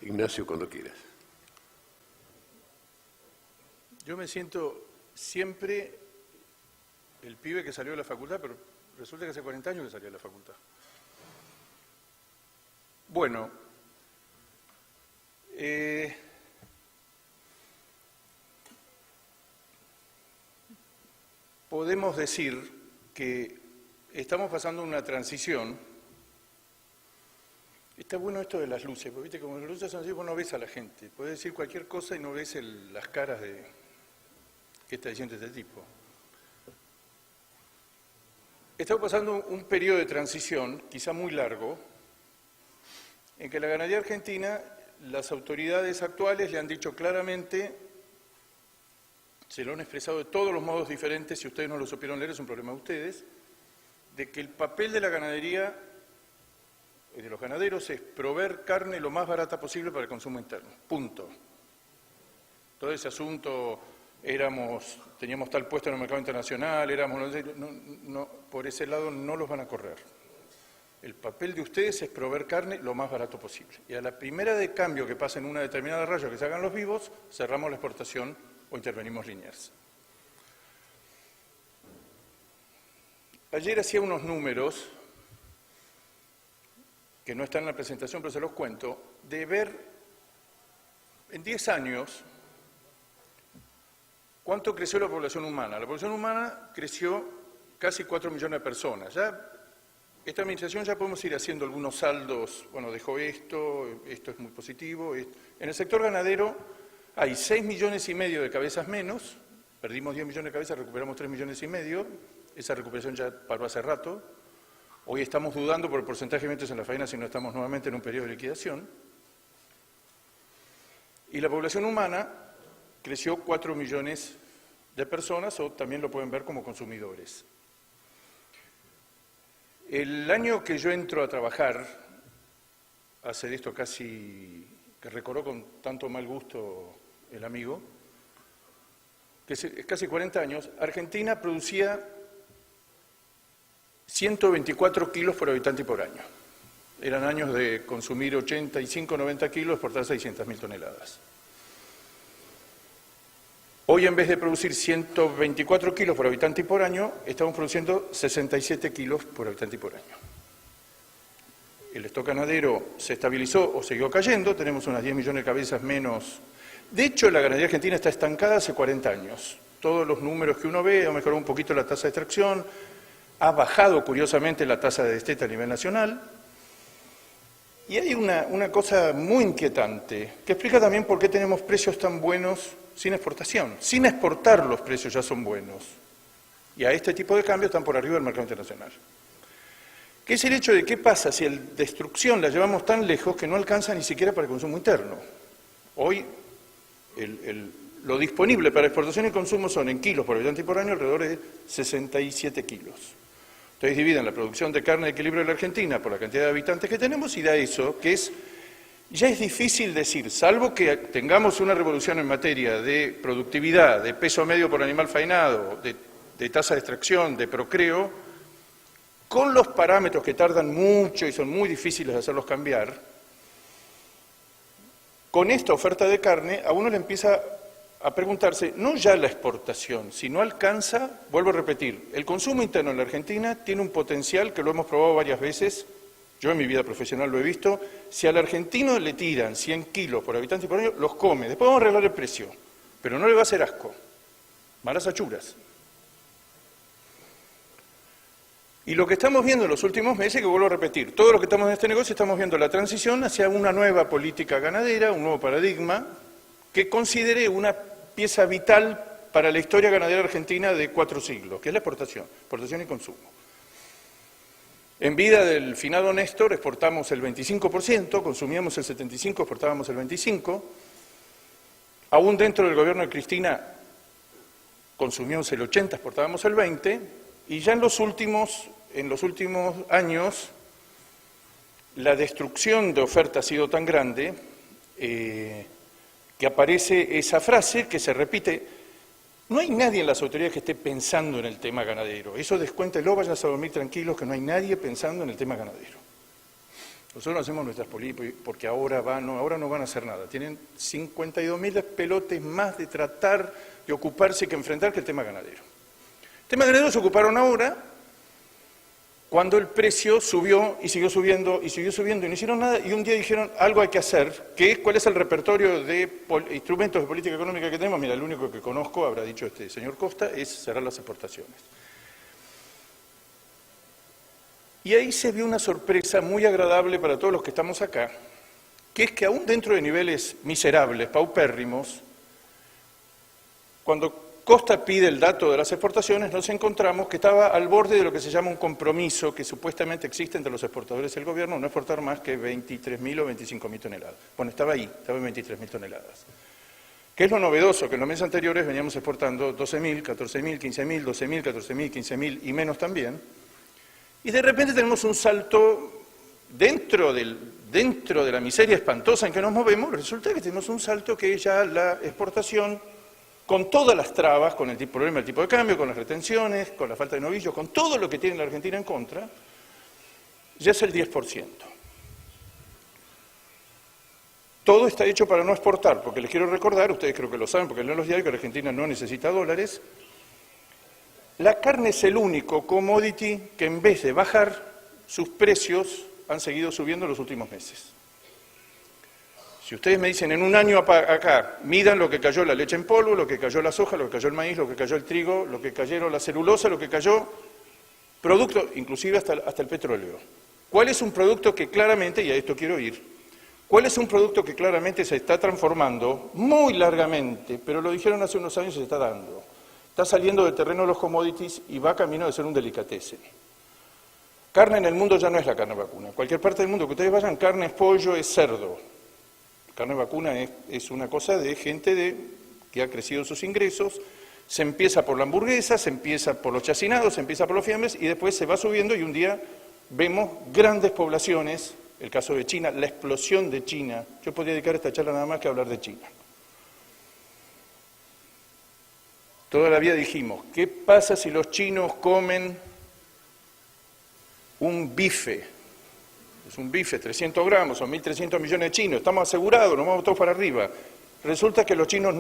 Ignacio, cuando quieras. Yo me siento siempre el pibe que salió de la facultad, pero resulta que hace 40 años que salió de la facultad. Bueno, podemos decir que estamos pasando una transición. Está bueno esto de las luces, porque viste, como las luces son así, vos no ves a la gente. Podés decir cualquier cosa y no ves las caras de qué está diciendo este tipo. Estamos pasando un periodo de transición, quizá muy largo, en que la ganadería argentina, las autoridades actuales le han dicho claramente, se lo han expresado de todos los modos diferentes, si ustedes no lo supieron leer es un problema de ustedes, de que el papel de la ganadería, de los ganaderos, es proveer carne lo más barata posible para el consumo interno, punto. Todo ese asunto, teníamos tal puesto en el mercado internacional, por ese lado no los van a correr. El papel de ustedes es proveer carne lo más barato posible. Y a la primera de cambio que pasa en una determinada raya que se hagan los vivos, cerramos la exportación o intervenimos Liniers. Ayer hacía unos números, que no están en la presentación, pero se los cuento, de ver en 10 años cuánto creció la población humana. La población humana creció casi 4 millones de personas. Ya esta administración ya podemos ir haciendo algunos saldos, bueno, dejó esto es muy positivo. En el sector ganadero hay 6,5 millones de cabezas menos, perdimos 10 millones de cabezas, recuperamos 3,5 millones, esa recuperación ya paró hace rato. Hoy estamos dudando por el porcentaje de vientos en la faena si no estamos nuevamente en un periodo de liquidación. Y la población humana creció 4 millones de personas, o también lo pueden ver como consumidores. El año que yo entro a trabajar, hace de esto casi, que recordó con tanto mal gusto el amigo, que es casi 40 años, Argentina producía 124 kilos por habitante y por año. Eran años de consumir 85, 90 kilos, exportar 600.000 toneladas. Hoy, en vez de producir 124 kilos por habitante y por año, estamos produciendo 67 kilos por habitante y por año. El stock ganadero se estabilizó o siguió cayendo, tenemos unas 10 millones de cabezas menos. De hecho, la ganadería argentina está estancada hace 40 años. Todos los números que uno ve, ha mejorado un poquito la tasa de extracción, ha bajado curiosamente la tasa de destete a nivel nacional. Y hay una cosa muy inquietante, que explica también por qué tenemos precios tan buenos sin exportación. Sin exportar los precios ya son buenos. Y a este tipo de cambios están por arriba del mercado internacional. Que es el hecho de qué pasa si la destrucción la llevamos tan lejos que no alcanza ni siquiera para el consumo interno. Hoy lo disponible para exportación y consumo son en kilos por habitante y por año alrededor de 67 kilos. Ustedes dividen la producción de carne de equilibrio de la Argentina por la cantidad de habitantes que tenemos y da eso, que ya es difícil decir, salvo que tengamos una revolución en materia de productividad, de peso medio por animal faenado, de tasa de extracción, de procreo, con los parámetros que tardan mucho y son muy difíciles de hacerlos cambiar, con esta oferta de carne a uno le empieza a preguntarse, no ya la exportación, si no alcanza, vuelvo a repetir, el consumo interno en la Argentina tiene un potencial que lo hemos probado varias veces, yo en mi vida profesional lo he visto, si al argentino le tiran 100 kilos por habitante y por año, los come, después vamos a arreglar el precio, pero no le va a hacer asco, malas achuras. Y lo que estamos viendo en los últimos meses, que vuelvo a repetir, todos los que estamos en este negocio estamos viendo la transición hacia una nueva política ganadera, un nuevo paradigma, que considere una pieza vital para la historia ganadera argentina de 4 siglos, que es la exportación y consumo. En vida del finado Néstor exportamos el 25%, consumíamos el 75%, exportábamos el 25%, aún dentro del gobierno de Cristina consumíamos el 80%, exportábamos el 20%, y ya en los últimos años la destrucción de oferta ha sido tan grande que aparece esa frase que se repite. No hay nadie en las autoridades que esté pensando en el tema ganadero. Eso descuéntelo, vayan a dormir tranquilos que no hay nadie pensando en el tema ganadero. Nosotros no hacemos nuestras políticas porque ahora no van a hacer nada. Tienen 52.000 pelotes más de tratar de ocuparse que enfrentar que el tema ganadero. El tema ganadero se ocuparon ahora, cuando el precio subió y siguió subiendo y siguió subiendo y no hicieron nada, y un día dijeron, algo hay que hacer, ¿cuál es el repertorio de instrumentos de política económica que tenemos? Mira, el único que conozco, habrá dicho este señor Costa, es cerrar las exportaciones. Y ahí se vio una sorpresa muy agradable para todos los que estamos acá, que es que aún dentro de niveles miserables, paupérrimos, cuando Costa pide el dato de las exportaciones, nos encontramos que estaba al borde de lo que se llama un compromiso que supuestamente existe entre los exportadores y el gobierno, no exportar más que 23.000 o 25.000 toneladas. Bueno, estaba ahí, estaba en 23.000 toneladas. ¿Qué es lo novedoso? Que en los meses anteriores veníamos exportando 12.000, 14.000, 15.000, 12.000, 14.000, 15.000 y menos también. Y de repente tenemos un salto dentro de la miseria espantosa en que nos movemos, resulta que tenemos un salto que es ya la exportación, con todas las trabas, con el problema del tipo de cambio, con las retenciones, con la falta de novillos, con todo lo que tiene la Argentina en contra, ya es el 10%. Todo está hecho para no exportar, porque les quiero recordar, ustedes creo que lo saben, porque leen los diarios, que la Argentina no necesita dólares. La carne es el único commodity que en vez de bajar, sus precios han seguido subiendo en los últimos meses. Si ustedes me dicen en un año acá, midan lo que cayó la leche en polvo, lo que cayó la soja, lo que cayó el maíz, lo que cayó el trigo, lo que cayeron la celulosa, lo que cayó producto, inclusive hasta el petróleo. ¿Cuál es un producto que claramente, y a esto quiero ir, cuál es un producto que claramente se está transformando muy largamente, pero lo dijeron hace unos años y se está dando? Está saliendo del terreno de los commodities y va camino de ser un delicatessen. Carne en el mundo ya no es la carne vacuna. En cualquier parte del mundo que ustedes vayan, carne es pollo, es cerdo. Carne vacuna es una cosa de gente que ha crecido sus ingresos, se empieza por la hamburguesa, se empieza por los chacinados, se empieza por los fiambres y después se va subiendo y un día vemos grandes poblaciones, el caso de China, la explosión de China. Yo podría dedicar esta charla nada más que a hablar de China. Toda la vida dijimos, ¿qué pasa si los chinos comen un bife? Es un bife, 300 gramos, son 1.300 millones de chinos, estamos asegurados, nos vamos todos para arriba. Resulta que los chinos,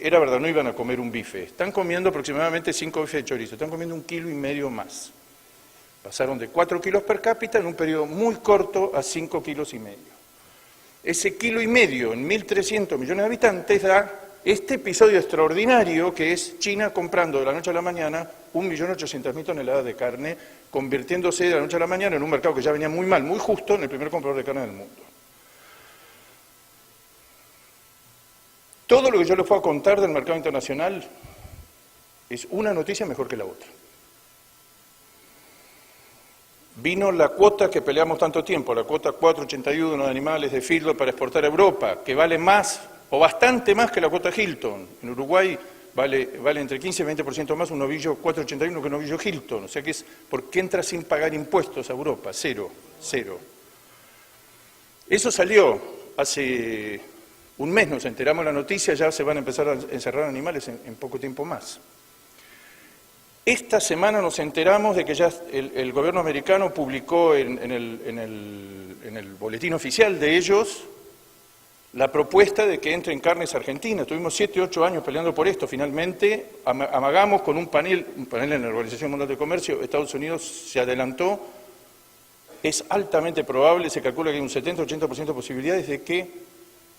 era verdad, no iban a comer un bife, están comiendo aproximadamente 5 bifes de chorizo, están comiendo 1,5 kilos más. Pasaron de 4 kilos per cápita en un periodo muy corto a 5,5 kilos. Ese 1,5 kilos en 1.300 millones de habitantes da este episodio extraordinario que es China comprando de la noche a la mañana 1.800.000 toneladas de carne, convirtiéndose de la noche a la mañana en un mercado que ya venía muy mal, muy justo, en el primer comprador de carne del mundo. Todo lo que yo les puedo contar del mercado internacional es una noticia mejor que la otra. Vino la cuota que peleamos tanto tiempo, la cuota 481 de animales de feedlot para exportar a Europa, que vale más o bastante más que la cuota Hilton. En Uruguay vale entre 15 y 20% más un novillo 481 que un novillo Hilton. O sea que es porque entra sin pagar impuestos a Europa, cero. Eso salió hace un mes, nos enteramos de la noticia, ya se van a empezar a encerrar animales en poco tiempo más. Esta semana nos enteramos de que ya el gobierno americano publicó en el boletín oficial de ellos la propuesta de que entren carnes argentinas. Tuvimos 7 u 8 años peleando por esto. Finalmente amagamos con un panel en la Organización Mundial de Comercio. Estados Unidos se adelantó. Es altamente probable, se calcula que hay un 70-80% de posibilidades de que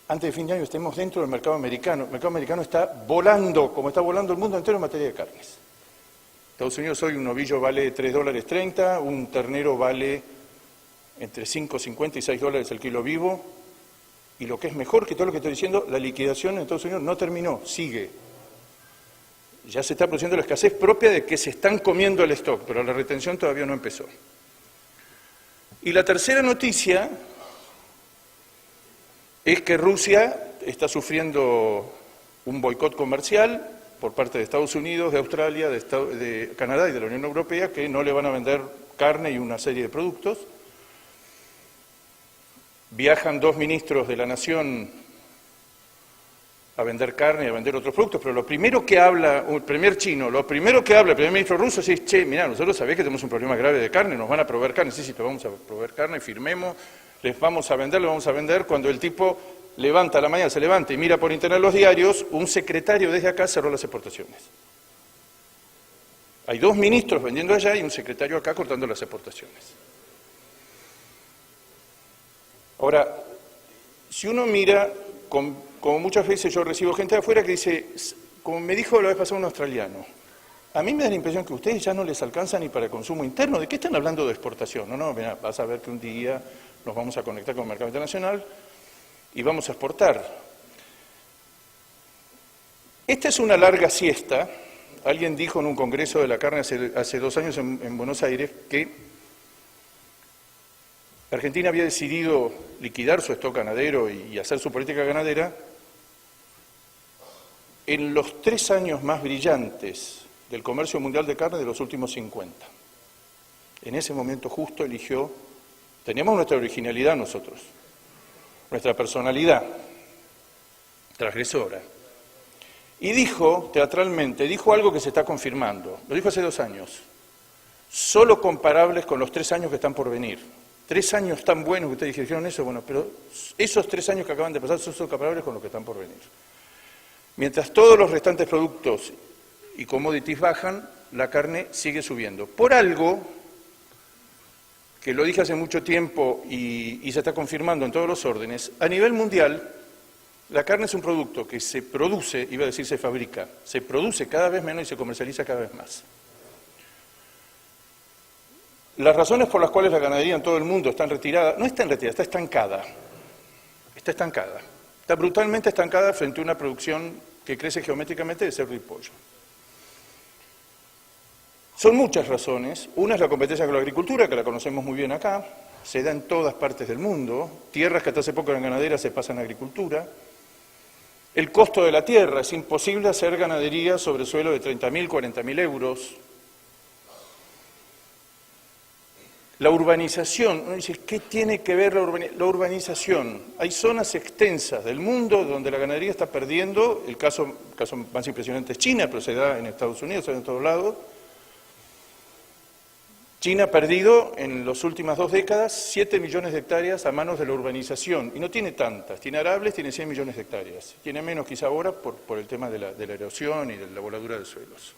antes de fin de año estemos dentro del mercado americano. El mercado americano está volando, como está volando el mundo entero en materia de carnes. Estados Unidos hoy un novillo vale $3.30, un ternero vale entre 5.50 y 6 dólares el kilo vivo. Y lo que es mejor que todo lo que estoy diciendo, la liquidación en Estados Unidos no terminó, sigue. Ya se está produciendo la escasez propia de que se están comiendo el stock, pero la retención todavía no empezó. Y la tercera noticia es que Rusia está sufriendo un boicot comercial por parte de Estados Unidos, de Australia, de Canadá y de la Unión Europea, que no le van a vender carne y una serie de productos. Viajan 2 ministros de la Nación a vender carne y a vender otros productos, pero lo primero que habla el primer ministro ruso es, che, mirá, nosotros sabés que tenemos un problema grave de carne, nos van a proveer carne, sí, te vamos a proveer carne, firmemos, les vamos a vender cuando el tipo levanta a la mañana, se levanta y mira por internet los diarios, un secretario desde acá cerró las exportaciones. Hay 2 ministros vendiendo allá y un secretario acá cortando las exportaciones. Ahora, si uno mira, como muchas veces yo recibo gente de afuera que dice, como me dijo la vez pasada un australiano, a mí me da la impresión que a ustedes ya no les alcanza ni para el consumo interno. ¿De qué están hablando de exportación? No, mira, vas a ver que un día nos vamos a conectar con el mercado internacional y vamos a exportar. Esta es una larga siesta. Alguien dijo en un congreso de la carne hace 2 años en Buenos Aires que Argentina había decidido liquidar su stock ganadero y hacer su política ganadera en los 3 años más brillantes del comercio mundial de carne de los últimos 50. En ese momento justo eligió, teníamos nuestra originalidad nosotros, nuestra personalidad transgresora, y dijo, teatralmente, dijo algo que se está confirmando, lo dijo hace 2 años, solo comparables con los 3 años que están por venir. 3 años tan buenos que ustedes dijeron eso, bueno, pero esos 3 años que acaban de pasar son comparables con los que están por venir. Mientras todos los restantes productos y commodities bajan, la carne sigue subiendo. Por algo, que lo dije hace mucho tiempo y se está confirmando en todos los órdenes, a nivel mundial, la carne es un producto que se produce, iba a decir se fabrica, se produce cada vez menos y se comercializa cada vez más. Las razones por las cuales la ganadería en todo el mundo está retirada, no está retirada, está estancada. Está estancada. Está brutalmente estancada frente a una producción que crece geométricamente de cerdo y pollo. Son muchas razones. Una es la competencia con la agricultura, que la conocemos muy bien acá, se da en todas partes del mundo. Tierras que hasta hace poco eran ganaderas se pasan a agricultura. El costo de la tierra, es imposible hacer ganadería sobre suelo de 30.000, 40.000 euros. La urbanización, uno dice, ¿qué tiene que ver la urbanización? Hay zonas extensas del mundo donde la ganadería está perdiendo, el caso más impresionante es China, pero se da en Estados Unidos, se da en todos lados. China ha perdido en las últimas 2 décadas 7 millones de hectáreas a manos de la urbanización, y no tiene tantas, tiene arables, tiene 100 millones de hectáreas, tiene menos quizá ahora por el tema de la erosión y de la voladura de suelos.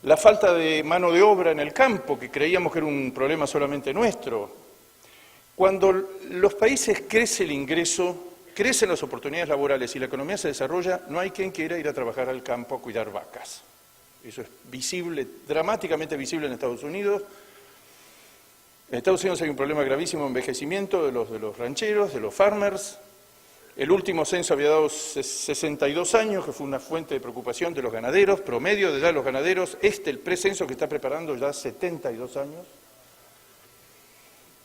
La falta de mano de obra en el campo, que creíamos que era un problema solamente nuestro. Cuando los países crece el ingreso, crecen las oportunidades laborales y la economía se desarrolla, no hay quien quiera ir a trabajar al campo a cuidar vacas. Eso es visible, dramáticamente visible en Estados Unidos. En Estados Unidos hay un problema gravísimo de envejecimiento de los rancheros, de los farmers. El último censo había dado 62 años, que fue una fuente de preocupación de los ganaderos, promedio de edad de los ganaderos. El precenso que está preparando ya 72 años.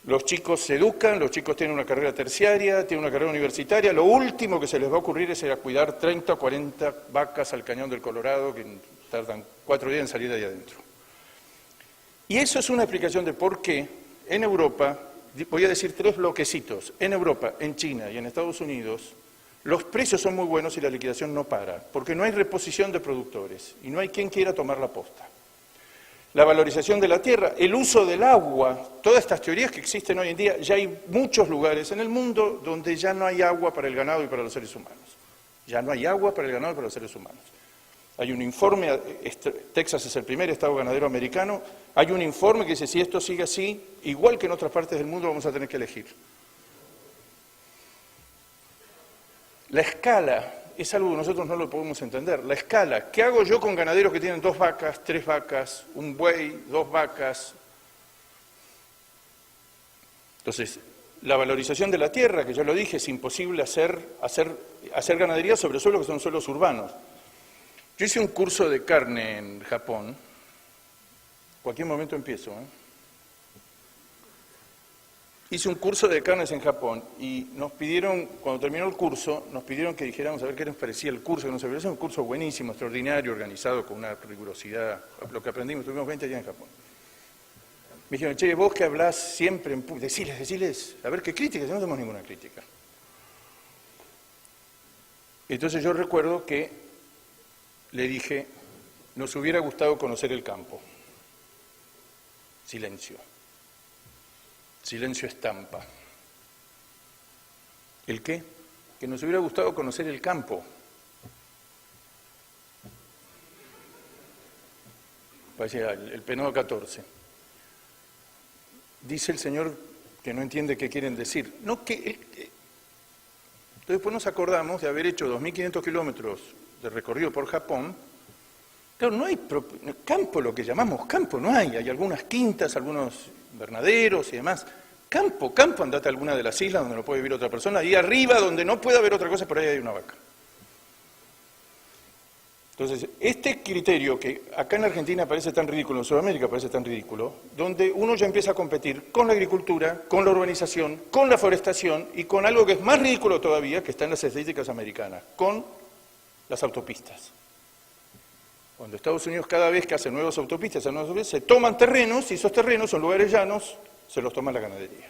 Los chicos se educan, los chicos tienen una carrera terciaria, tienen una carrera universitaria. Lo último que se les va a ocurrir es ir a cuidar 30 o 40 vacas al Cañón del Colorado, que tardan 4 días en salir de ahí adentro. Y eso es una explicación de por qué en Europa, voy a decir 3 bloquecitos, en Europa, en China y en Estados Unidos, los precios son muy buenos y la liquidación no para, porque no hay reposición de productores y no hay quien quiera tomar la posta. La valorización de la tierra, el uso del agua, todas estas teorías que existen hoy en día, ya hay muchos lugares en el mundo donde ya no hay agua para el ganado y para los seres humanos. Ya no hay agua para el ganado y para los seres humanos. Hay un informe, Texas es el primer estado ganadero americano, hay un informe que dice, si esto sigue así, igual que en otras partes del mundo, vamos a tener que elegir. La escala es algo que nosotros no lo podemos entender. La escala, ¿qué hago yo con ganaderos que tienen 2 vacas, 3 vacas, un buey, 2 vacas? Entonces, la valorización de la tierra, que ya lo dije, es imposible hacer ganadería sobre suelos que son suelos urbanos. Yo hice un curso de carne en Japón, cualquier momento empiezo, Hice un curso de carnes en Japón y nos pidieron, cuando terminó el curso, nos pidieron que dijéramos a ver qué nos parecía el curso, que nos parecía un curso buenísimo, extraordinario, organizado con una rigurosidad, lo que tuvimos 20 días en Japón. Me dijeron, che, vos que hablás siempre en público, deciles, a ver qué críticas, no tenemos ninguna crítica. Entonces yo recuerdo que le dije, nos hubiera gustado conocer el campo. Silencio. Silencio estampa. ¿El qué? Que nos hubiera gustado conocer el campo. Parecía el penado 14. Dice el señor que no entiende qué quieren decir. No, Entonces después nos acordamos de haber hecho 2.500 kilómetros de recorrido por Japón. Claro, no hay campo, lo que llamamos campo, no hay. Hay algunas quintas, algunos invernaderos y demás. Campo, andate a alguna de las islas donde no puede vivir otra persona. Ahí arriba, donde no puede haber otra cosa, por ahí hay una vaca. Entonces, este criterio que acá en Argentina parece tan ridículo, en Sudamérica parece tan ridículo, donde uno ya empieza a competir con la agricultura, con la urbanización, con la forestación y con algo que es más ridículo todavía, que está en las estadísticas americanas, con las autopistas. Cuando Estados Unidos cada vez que hace nuevas autopistas, se toman terrenos y esos terrenos son lugares llanos, se los toma la ganadería.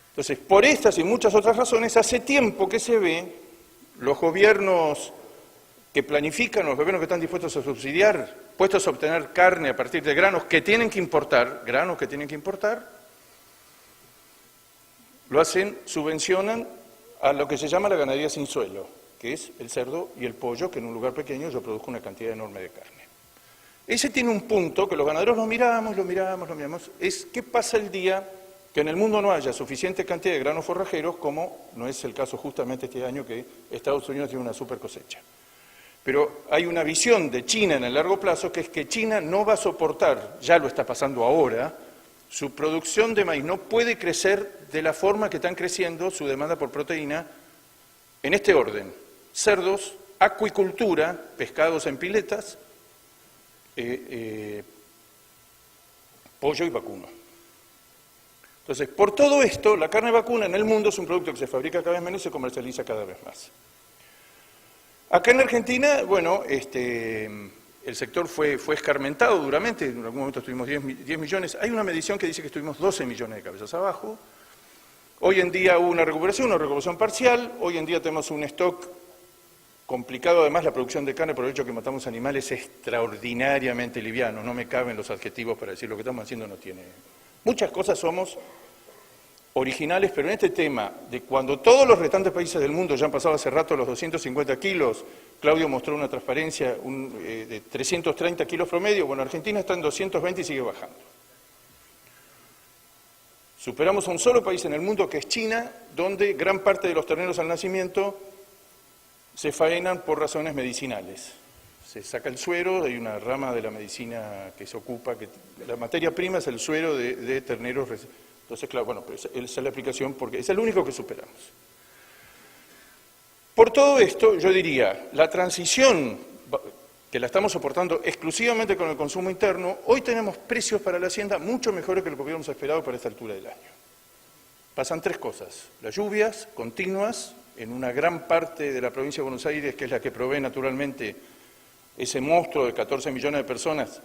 Entonces, por estas y muchas otras razones, hace tiempo que se ve los gobiernos que planifican, los gobiernos que están dispuestos a subsidiar, puestos a obtener carne a partir de granos que tienen que importar, lo hacen, subvencionan a lo que se llama la ganadería sin suelo, que es el cerdo y el pollo, que en un lugar pequeño yo produzco una cantidad enorme de carne. Ese tiene un punto que los ganaderos lo miramos, es qué pasa el día que en el mundo no haya suficiente cantidad de granos forrajeros, como no es el caso justamente este año que Estados Unidos tiene una super cosecha. Pero hay una visión de China en el largo plazo, que es que China no va a soportar, ya lo está pasando ahora, su producción de maíz no puede crecer de la forma que están creciendo su demanda por proteína en este orden: cerdos, acuicultura, pescados en piletas, pollo y vacuno. Entonces, por todo esto, la carne vacuna en el mundo es un producto que se fabrica cada vez menos y se comercializa cada vez más. Acá en Argentina, bueno, el sector fue escarmentado duramente, en algún momento estuvimos 10 millones, hay una medición que dice que estuvimos 12 millones de cabezas abajo. Hoy en día hubo una recuperación parcial, hoy en día tenemos un stock complicado, además la producción de carne por el hecho que matamos animales es extraordinariamente liviano, no me caben los adjetivos para decir lo que estamos haciendo no tiene. Muchas cosas somos originales, pero en este tema de cuando todos los restantes países del mundo ya han pasado hace rato los 250 kilos, Claudio mostró una transparencia de 330 kilos promedio, bueno, Argentina está en 220 y sigue bajando. Superamos a un solo país en el mundo, que es China, donde gran parte de los terneros al nacimiento se faenan por razones medicinales. Se saca el suero, hay una rama de la medicina que se ocupa, que la materia prima es el suero de terneros. Entonces, claro, bueno, pues esa es la aplicación porque es el único que superamos. Por todo esto, yo diría, la transición que la estamos soportando exclusivamente con el consumo interno, hoy tenemos precios para la hacienda mucho mejores que lo que hubiéramos esperado para esta altura del año. Pasan tres cosas: las lluvias continuas en una gran parte de la provincia de Buenos Aires, que es la que provee naturalmente ese monstruo de 14 millones de personas,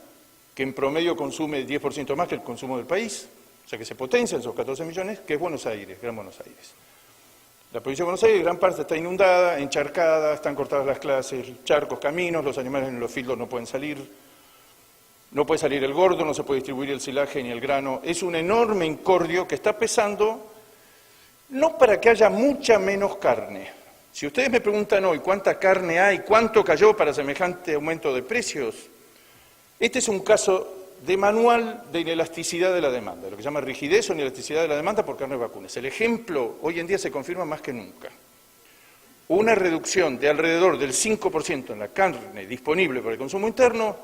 que en promedio consume 10% más que el consumo del país, o sea que se potencian esos 14 millones, que es Buenos Aires, Gran Buenos Aires. La provincia de Buenos Aires, gran parte está inundada, encharcada, están cortadas las clases, charcos, caminos, los animales en los fieldos no pueden salir, no puede salir el gordo, no se puede distribuir el silaje ni el grano. Es un enorme incordio que está pesando, no para que haya mucha menos carne. Si ustedes me preguntan hoy cuánta carne hay, cuánto cayó para semejante aumento de precios, este es un caso de manual de inelasticidad de la demanda, lo que se llama rigidez o inelasticidad de la demanda por carne vacuna. El ejemplo hoy en día se confirma más que nunca. Una reducción de alrededor del 5% en la carne disponible para el consumo interno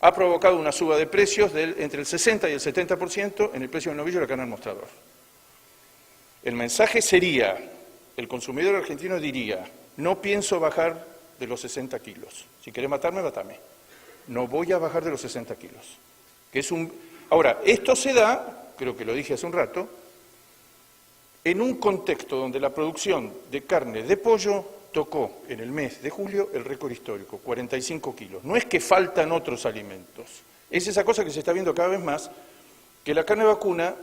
ha provocado una suba de precios entre el 60 y el 70% en el precio del novillo de la carne al mostrador. El mensaje sería, el consumidor argentino diría: no pienso bajar de los 60 kilos. Si querés matarme, matame. No voy a bajar de los 60 kilos. Ahora, esto se da, creo que lo dije hace un rato, en un contexto donde la producción de carne de pollo tocó en el mes de julio el récord histórico, 45 kilos. No es que faltan otros alimentos, es esa cosa que se está viendo cada vez más, que la carne vacuna,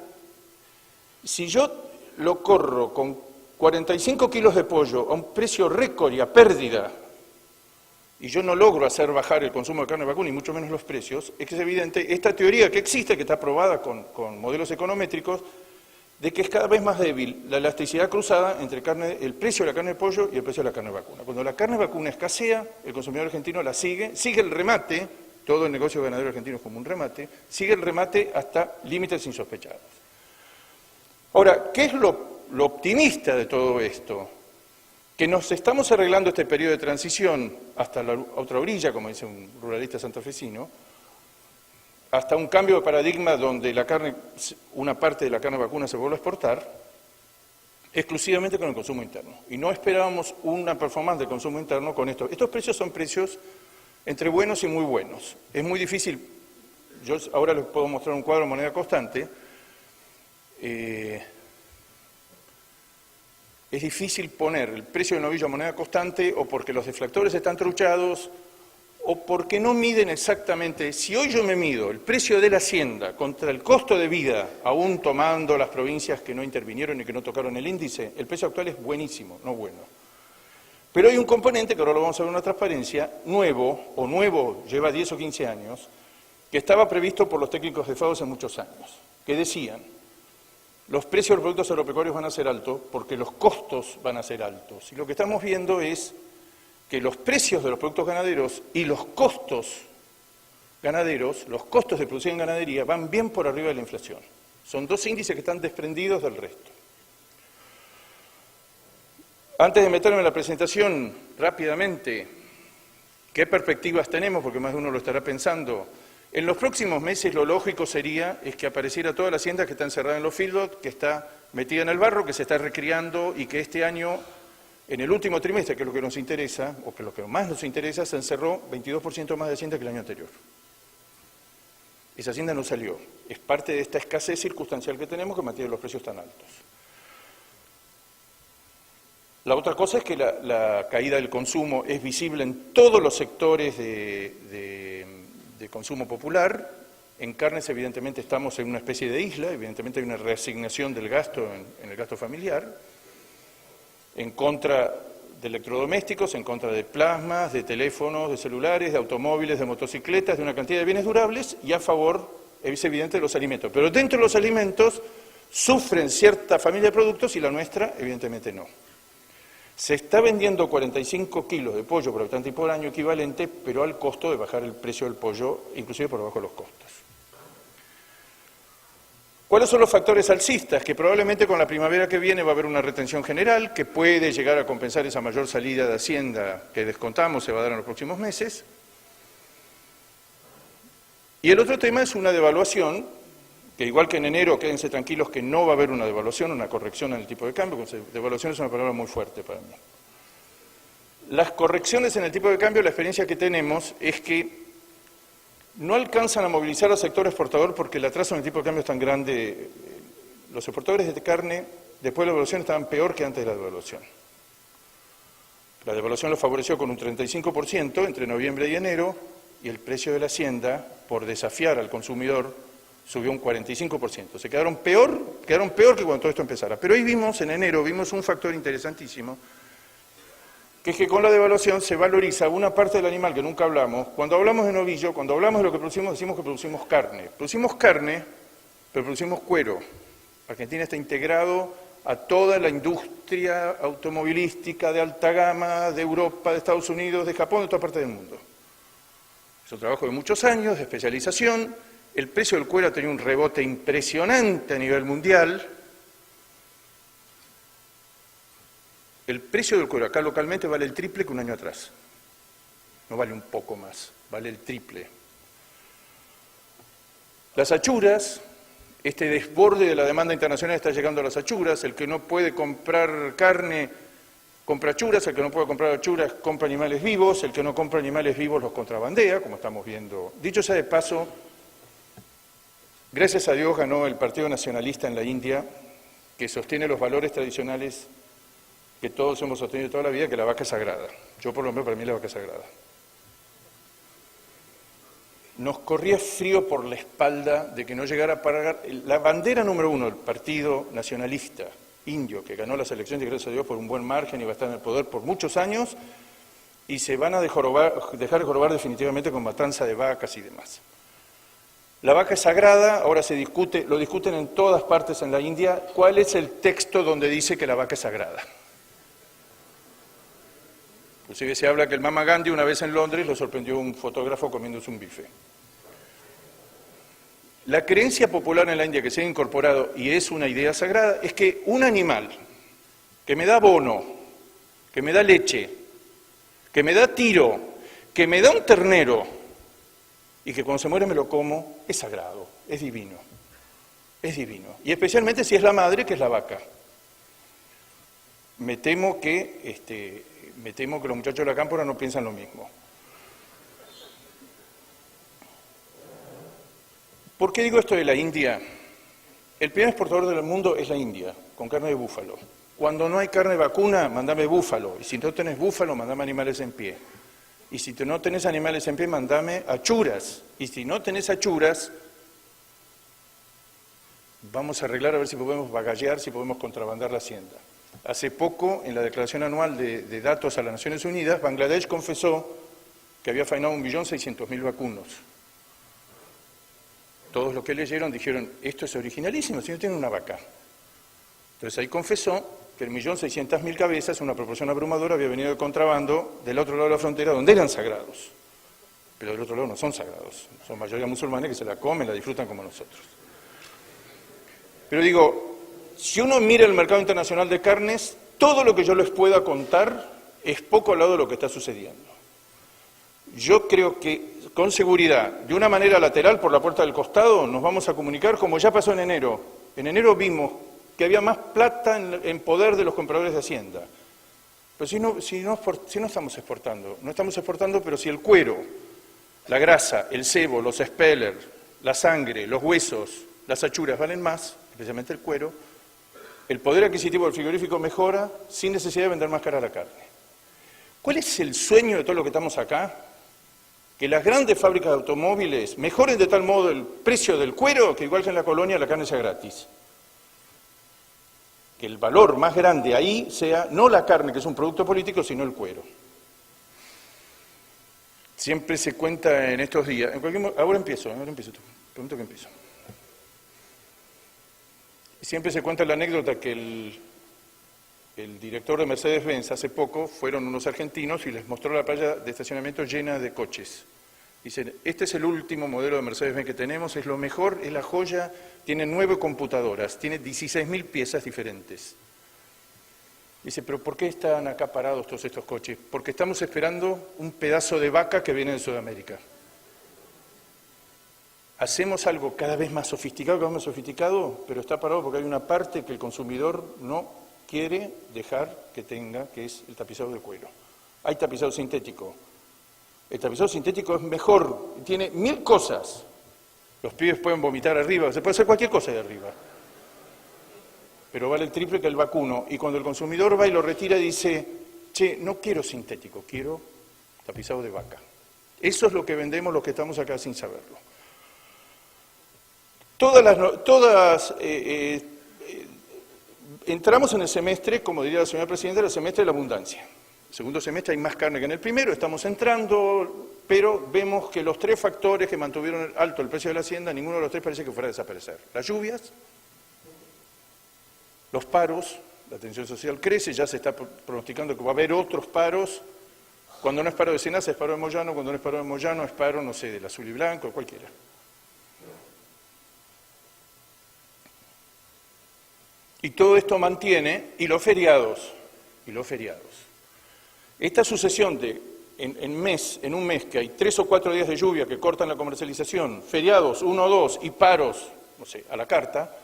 si yo lo corro con 45 kilos de pollo a un precio récord y a pérdida, y yo no logro hacer bajar el consumo de carne vacuna y mucho menos los precios, es que es evidente esta teoría que existe, que está probada con modelos econométricos, de que es cada vez más débil la elasticidad cruzada entre el precio de la carne de pollo y el precio de la carne vacuna. Cuando la carne vacuna escasea, el consumidor argentino la sigue el remate, todo el negocio ganadero argentino es como un remate, sigue el remate hasta límites insospechados. Ahora, ¿qué es lo optimista de todo esto? Que nos estamos arreglando este periodo de transición hasta la otra orilla, como dice un ruralista santafesino, hasta un cambio de paradigma donde una parte de la carne vacuna se vuelve a exportar, exclusivamente con el consumo interno. Y no esperábamos una performance de consumo interno con esto. Estos precios son precios entre buenos y muy buenos. Es muy difícil, yo ahora les puedo mostrar un cuadro de moneda constante. Es difícil poner el precio del novillo a moneda constante o porque los deflactores están truchados o porque no miden exactamente. Si hoy yo me mido el precio de la hacienda contra el costo de vida, aún tomando las provincias que no intervinieron y que no tocaron el índice, el precio actual es buenísimo, no bueno. Pero hay un componente, que ahora lo vamos a ver en una transparencia, nuevo, lleva 10 o 15 años, que estaba previsto por los técnicos de FAO hace muchos años, que decían: los precios de los productos agropecuarios van a ser altos porque los costos van a ser altos. Y lo que estamos viendo es que los precios de los productos ganaderos y los costos ganaderos, los costos de producción en ganadería, van bien por arriba de la inflación. Son dos índices que están desprendidos del resto. Antes de meterme en la presentación, rápidamente, ¿qué perspectivas tenemos? Porque más de uno lo estará pensando. En los próximos meses lo lógico sería que apareciera toda la hacienda que está encerrada en los feedlots, que está metida en el barro, que se está recriando y que este año, en el último trimestre, que es lo que nos interesa, o que lo que más nos interesa, se encerró 22% más de hacienda que el año anterior. Esa hacienda no salió. Es parte de esta escasez circunstancial que tenemos que mantiene los precios tan altos. La otra cosa es que la caída del consumo es visible en todos los sectores de consumo popular. En carnes, evidentemente, estamos en una especie de isla, evidentemente hay una reasignación del gasto en el gasto familiar, en contra de electrodomésticos, en contra de plasmas, de teléfonos, de celulares, de automóviles, de motocicletas, de una cantidad de bienes durables, y a favor, es evidente, de los alimentos. Pero dentro de los alimentos sufren cierta familia de productos y la nuestra, evidentemente, no. Se está vendiendo 45 kilos de pollo por habitante y por año equivalente, pero al costo de bajar el precio del pollo, inclusive por debajo de los costos. ¿Cuáles son los factores alcistas? Que probablemente con la primavera que viene va a haber una retención general que puede llegar a compensar esa mayor salida de hacienda que descontamos se va a dar en los próximos meses. Y el otro tema es una devaluación, que igual que en enero, quédense tranquilos que no va a haber una devaluación, una corrección en el tipo de cambio, devaluación es una palabra muy fuerte para mí. Las correcciones en el tipo de cambio, la experiencia que tenemos es que no alcanzan a movilizar al sector exportador porque el atraso en el tipo de cambio es tan grande. Los exportadores de carne, después de la devaluación, estaban peor que antes de la devaluación. La devaluación los favoreció con un 35% entre noviembre y enero, y el precio de la hacienda, por desafiar al consumidor, subió un 45%. Se quedaron peor que cuando todo esto empezara. Pero hoy en enero, vimos un factor interesantísimo, que es que con la devaluación se valoriza una parte del animal que nunca hablamos. Cuando hablamos de novillo, cuando hablamos de lo que producimos, decimos que producimos carne. Producimos carne, pero producimos cuero. Argentina está integrado a toda la industria automovilística de alta gama de Europa, de Estados Unidos, de Japón, de toda parte del mundo. Es un trabajo de muchos años, de especialización. El precio del cuero ha tenido un rebote impresionante a nivel mundial. El precio del cuero acá localmente vale el triple que un año atrás. No vale un poco más, vale el triple. Las achuras, este desborde de la demanda internacional está llegando a las achuras. El que no puede comprar carne, compra achuras. El que no puede comprar achuras, compra animales vivos. El que no compra animales vivos los contrabandea, como estamos viendo. Dicho sea de paso, gracias a Dios ganó el Partido Nacionalista en la India, que sostiene los valores tradicionales que todos hemos sostenido toda la vida, que la vaca es sagrada. Yo, por lo menos, para mí la vaca es sagrada. Nos corría frío por la espalda de que no llegara a pagar la bandera número uno del Partido Nacionalista Indio, que ganó las elecciones, y gracias a Dios por un buen margen y va a estar en el poder por muchos años, y se van a dejar de jorobar definitivamente con matanza de vacas y demás. La vaca es sagrada, ahora lo discuten en todas partes en la India. ¿Cuál es el texto donde dice que la vaca es sagrada? Inclusive se habla que el Mahatma Gandhi una vez en Londres lo sorprendió un fotógrafo comiéndose un bife. La creencia popular en la India que se ha incorporado, y es una idea sagrada, es que un animal que me da abono, que me da leche, que me da tiro, que me da un ternero, y que cuando se muere me lo como, es sagrado, es divino, es divino. Y especialmente si es la madre, que es la vaca. Me temo que los muchachos de la cámpora no piensan lo mismo. ¿Por qué digo esto de la India? El primer exportador del mundo es la India, con carne de búfalo. Cuando no hay carne vacuna, mandame búfalo. Y si no tenés búfalo, mandame animales en pie. Y si no tenés animales en pie, mandame achuras. Y si no tenés achuras, vamos a arreglar a ver si podemos bagallar, si podemos contrabandear la hacienda. Hace poco, en la declaración anual de datos a las Naciones Unidas, Bangladesh confesó que había faenado 1.600.000 vacunos. Todos los que leyeron dijeron, esto es originalísimo, si no tiene una vaca. Entonces ahí confesó que el 1.600.000 cabezas, una proporción abrumadora, había venido de contrabando del otro lado de la frontera, donde eran sagrados. Pero del otro lado no son sagrados, son mayoría musulmanes que se la comen, la disfrutan como nosotros. Pero digo, si uno mira el mercado internacional de carnes, todo lo que yo les pueda contar es poco al lado de lo que está sucediendo. Yo creo que con seguridad, de una manera lateral por la puerta del costado, nos vamos a comunicar como ya pasó en enero. En enero vimos que había más plata en poder de los compradores de Hacienda. Pero si no estamos exportando, pero si el cuero, la grasa, el sebo, los speller, la sangre, los huesos, las achuras valen más, especialmente el cuero, el poder adquisitivo del frigorífico mejora sin necesidad de vender más cara la carne. ¿Cuál es el sueño de todo lo que estamos acá? Que las grandes fábricas de automóviles mejoren de tal modo el precio del cuero que igual que en la colonia la carne sea gratis. Que el valor más grande ahí sea no la carne, que es un producto político, sino el cuero. Siempre se cuenta en estos días, ahora empiezo, pregunto que empiezo. Siempre se cuenta la anécdota que el director de Mercedes-Benz hace poco fueron unos argentinos y les mostró la playa de estacionamiento llena de coches. Dicen, este es el último modelo de Mercedes-Benz que tenemos, es lo mejor, es la joya, tiene 9 computadoras, tiene 16.000 piezas diferentes. Dice, pero ¿por qué están acá parados todos estos coches? Porque estamos esperando un pedazo de vaca que viene de Sudamérica. Hacemos algo cada vez más sofisticado, pero está parado porque hay una parte que el consumidor no quiere dejar que tenga, que es el tapizado del cuero. Hay tapizado sintético. El tapizado sintético es mejor, tiene 1000 cosas. Los pibes pueden vomitar arriba, se puede hacer cualquier cosa de arriba. Pero vale el triple que el vacuno. Y cuando el consumidor va y lo retira, dice, che, no quiero sintético, quiero tapizado de vaca. Eso es lo que vendemos los que estamos acá sin saberlo. Entramos en el semestre, como diría la señora Presidenta, el semestre de la abundancia. El segundo semestre hay más carne que en el primero, estamos entrando, pero vemos que los 3 factores que mantuvieron alto el precio de la hacienda, ninguno de los 3 parece que fuera a desaparecer. Las lluvias, los paros, la tensión social crece, ya se está pronosticando que va a haber otros paros. Cuando no es paro de Senasa, es paro de Moyano, cuando no es paro de Moyano, es paro, no sé, del Azul y Blanco, cualquiera. Y todo esto mantiene, y los feriados. Esta sucesión de, en un mes que hay 3 o 4 días de lluvia que cortan la comercialización, feriados, 1 o 2, y paros, no sé, a la carta,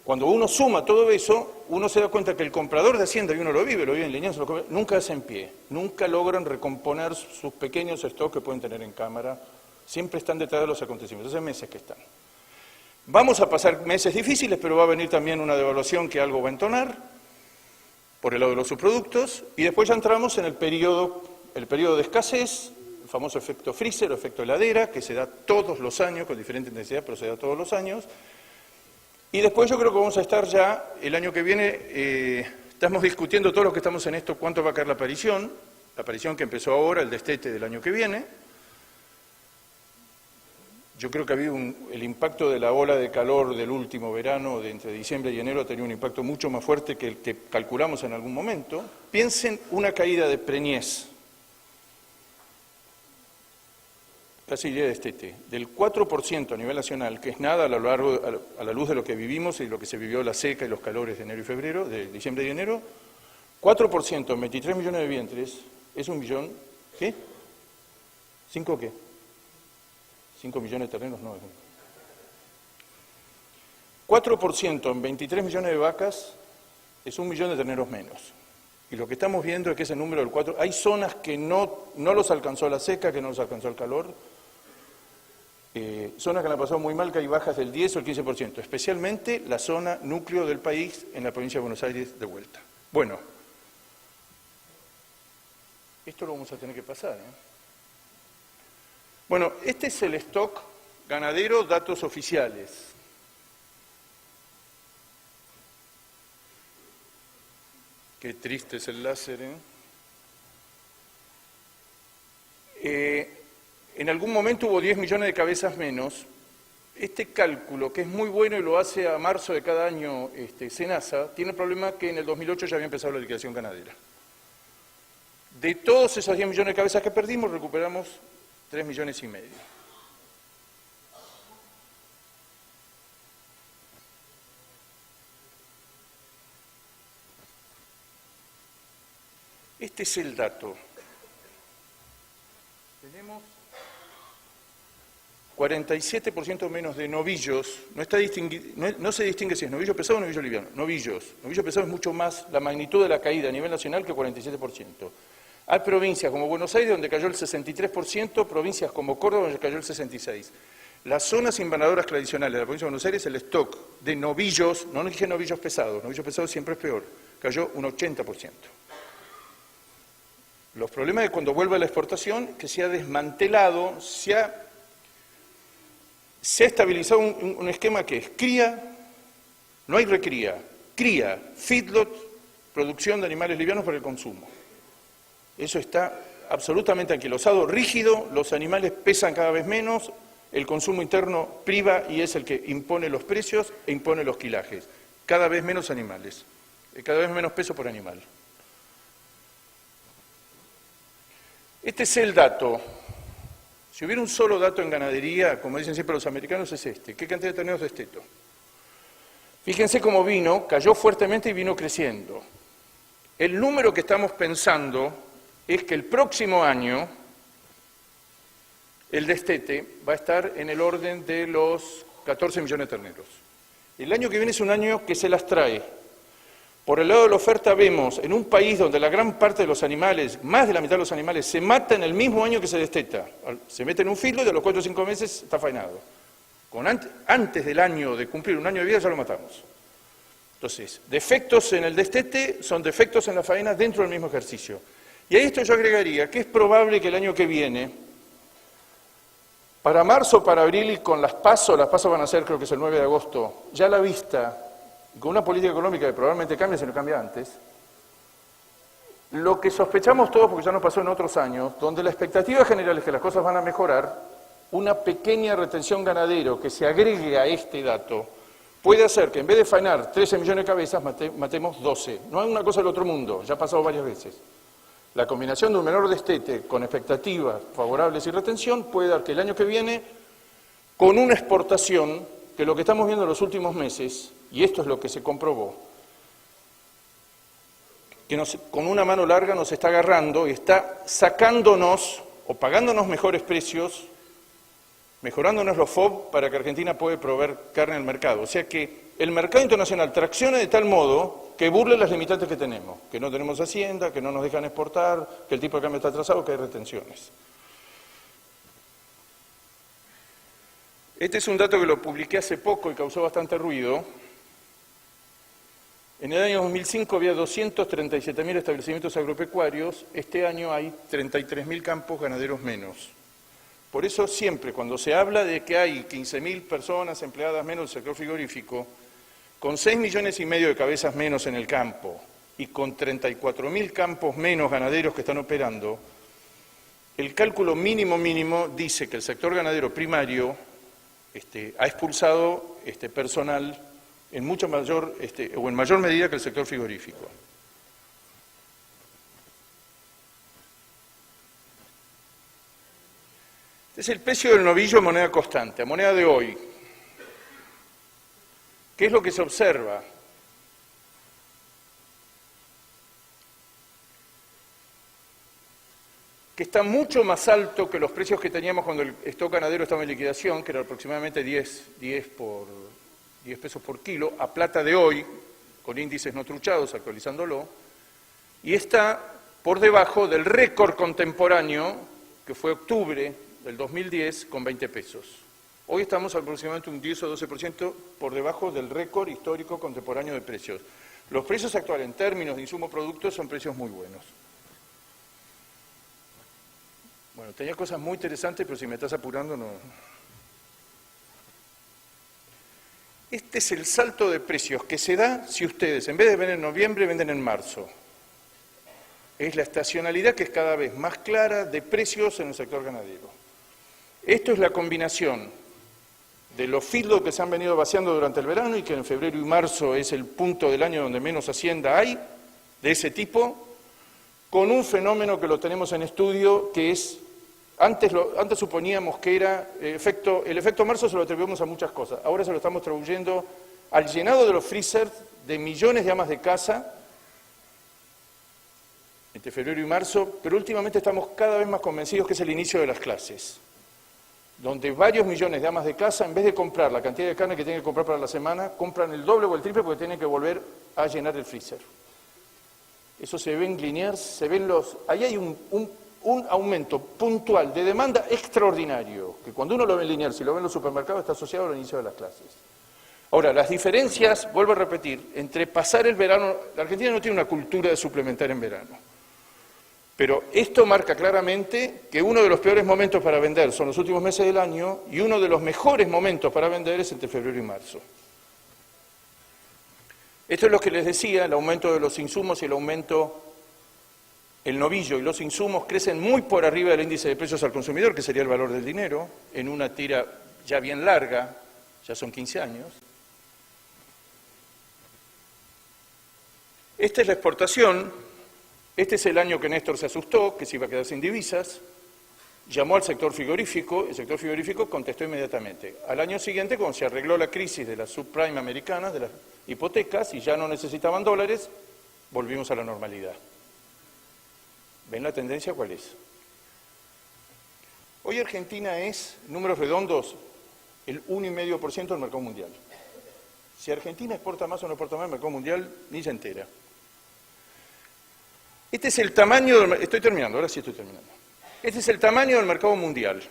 cuando uno suma todo eso, uno se da cuenta que el comprador de Hacienda, y uno lo vive en Leñanza, nunca hace en pie, nunca logran recomponer sus pequeños stocks que pueden tener en cámara, siempre están detrás de los acontecimientos, hace meses que están. Vamos a pasar meses difíciles, pero va a venir también una devaluación que algo va a entonar, por el lado de los subproductos, y después ya entramos en el periodo de escasez, el famoso efecto freezer o efecto heladera, que se da todos los años, con diferente intensidad, pero se da todos los años. Y después yo creo que vamos a estar ya, el año que viene, estamos discutiendo todos los que estamos en esto, cuánto va a caer la aparición, la aparición que empezó ahora, el destete del año que viene. Yo creo que ha habido el impacto de la ola de calor del último verano, de entre diciembre y enero, ha tenido un impacto mucho más fuerte que el que calculamos en algún momento. Piensen una caída de preñez, casi de destete, del 4% a nivel nacional, que es nada a lo largo, a la luz de lo que vivimos y lo que se vivió la seca y los calores de enero y febrero, de diciembre y enero. 4% en 23 millones de vientres es 1 millón, ¿qué? ¿5 qué? 5 millones de terneros, no. 4% en 23 millones de vacas es 1 millón de terneros menos. Y lo que estamos viendo es que ese número del 4, hay zonas que no los alcanzó la seca, que no los alcanzó el calor, zonas que la han pasado muy mal, que hay bajas del 10 o el 15%, especialmente la zona núcleo del país en la provincia de Buenos Aires de vuelta. Bueno, esto lo vamos a tener que pasar, Bueno, este es el stock ganadero, datos oficiales. Qué triste es el láser, En algún momento hubo 10 millones de cabezas menos. Este cálculo, que es muy bueno y lo hace a marzo de cada año SENASA, tiene el problema que en el 2008 ya había empezado la liquidación ganadera. De todos esos 10 millones de cabezas que perdimos, recuperamos 3,5 millones. Este es el dato. Tenemos 47% menos de novillos, no se distingue si es novillo pesado o novillo liviano, novillos. Novillo pesado es mucho más la magnitud de la caída a nivel nacional que 47%. Hay provincias como Buenos Aires donde cayó el 63%, provincias como Córdoba donde cayó el 66%. Las zonas invernadoras tradicionales de la provincia de Buenos Aires, el stock de novillos, no dije novillos pesados siempre es peor, cayó un 80%. Los problemas de cuando vuelve a la exportación, que se ha desmantelado, se ha estabilizado un esquema que es cría, no hay recría, cría, feedlot, producción de animales livianos para el consumo. Eso está absolutamente anquilosado, rígido, los animales pesan cada vez menos, el consumo interno priva y es el que impone los precios e impone los quilajes. Cada vez menos animales, cada vez menos peso por animal. Este es el dato. Si hubiera un solo dato en ganadería, como dicen siempre los americanos, es este. ¿Qué cantidad de terneros de desteto? Fíjense cómo vino, cayó fuertemente y vino creciendo. El número que estamos pensando es que el próximo año el destete va a estar en el orden de los 14 millones de terneros. El año que viene es un año que se las trae. Por el lado de la oferta vemos en un país donde la gran parte de los animales, más de la mitad de los animales, se mata en el mismo año que se desteta. Se mete en un filo y a los 4 o 5 meses está faenado. Antes del año de cumplir un año de vida ya lo matamos. Entonces, defectos en el destete son defectos en la faena dentro del mismo ejercicio. Y a esto yo agregaría que es probable que el año que viene, para marzo, para abril y con las PASO van a ser creo que es el 9 de agosto, ya a la vista, con una política económica que probablemente cambie si no cambia antes, lo que sospechamos todos, porque ya nos pasó en otros años, donde la expectativa general es que las cosas van a mejorar, una pequeña retención ganadero que se agregue a este dato puede hacer que en vez de faenar 13 millones de cabezas, matemos 12. No es una cosa del otro mundo, ya ha pasado varias veces. La combinación de un menor destete con expectativas favorables y retención puede dar que el año que viene, con una exportación, que lo que estamos viendo en los últimos meses, y esto es lo que se comprobó, que con una mano larga nos está agarrando y está sacándonos o pagándonos mejores precios, mejorándonos los FOB para que Argentina pueda proveer carne al mercado. O sea que el mercado internacional traccione de tal modo que burle las limitantes que tenemos, que no tenemos hacienda, que no nos dejan exportar, que el tipo de cambio está atrasado, que hay retenciones. Este es un dato que lo publiqué hace poco y causó bastante ruido. En el año 2005 había 237.000 establecimientos agropecuarios, este año hay 33.000 campos ganaderos menos. Por eso siempre, cuando se habla de que hay 15.000 personas empleadas menos en el sector frigorífico, con 6,5 millones de cabezas menos en el campo y con 34.000 campos menos ganaderos que están operando, el cálculo mínimo dice que el sector ganadero primario ha expulsado personal en mucho mayor, o en mayor medida que el sector frigorífico. Este es el precio del novillo en moneda constante, a moneda de hoy. ¿Qué es lo que se observa? Que está mucho más alto que los precios que teníamos cuando el stock ganadero estaba en liquidación, que era aproximadamente 10 pesos por kilo, a plata de hoy, con índices no truchados, actualizándolo, y está por debajo del récord contemporáneo, que fue octubre del 2010, con 20 pesos. Hoy estamos aproximadamente un 10 o 12% por debajo del récord histórico contemporáneo de precios. Los precios actuales en términos de insumo-productos son precios muy buenos. Bueno, tenía cosas muy interesantes, pero si me estás apurando, no. Este es el salto de precios que se da si ustedes, en vez de vender en noviembre, venden en marzo. Es la estacionalidad que es cada vez más clara de precios en el sector ganadero. Esto es la combinación de los feedlots que se han venido vaciando durante el verano y que en febrero y marzo es el punto del año donde menos hacienda hay, de ese tipo, con un fenómeno que lo tenemos en estudio, que es, antes suponíamos que era, el efecto marzo se lo atribuimos a muchas cosas, ahora se lo estamos atribuyendo al llenado de los freezers de millones de amas de casa, entre febrero y marzo, pero últimamente estamos cada vez más convencidos que es el inicio de las clases, donde varios millones de amas de casa, en vez de comprar la cantidad de carne que tienen que comprar para la semana, compran el doble o el triple porque tienen que volver a llenar el freezer. Eso se ve en Liniers, se ven ahí hay un aumento puntual de demanda extraordinario, que cuando uno lo ve en Liniers y lo ve en los supermercados está asociado al inicio de las clases. Ahora, las diferencias, vuelvo a repetir, entre pasar el verano, la Argentina no tiene una cultura de suplementar en verano. Pero esto marca claramente que uno de los peores momentos para vender son los últimos meses del año y uno de los mejores momentos para vender es entre febrero y marzo. Esto es lo que les decía, el aumento de los insumos y el novillo y los insumos crecen muy por arriba del índice de precios al consumidor, que sería el valor del dinero, en una tira ya bien larga, ya son 15 años. Esta es la exportación. Este es el año que Néstor se asustó, que se iba a quedar sin divisas, llamó al sector frigorífico, el sector frigorífico contestó inmediatamente. Al año siguiente, cuando se arregló la crisis de las subprime americanas, de las hipotecas, y ya no necesitaban dólares, volvimos a la normalidad. ¿Ven la tendencia cuál es? Hoy Argentina es, números redondos, el 1,5% del mercado mundial. Si Argentina exporta más o no exporta más del mercado mundial, ni se entera. Este es el tamaño del... Estoy terminando, ahora sí estoy terminando. Este es el tamaño del mercado mundial.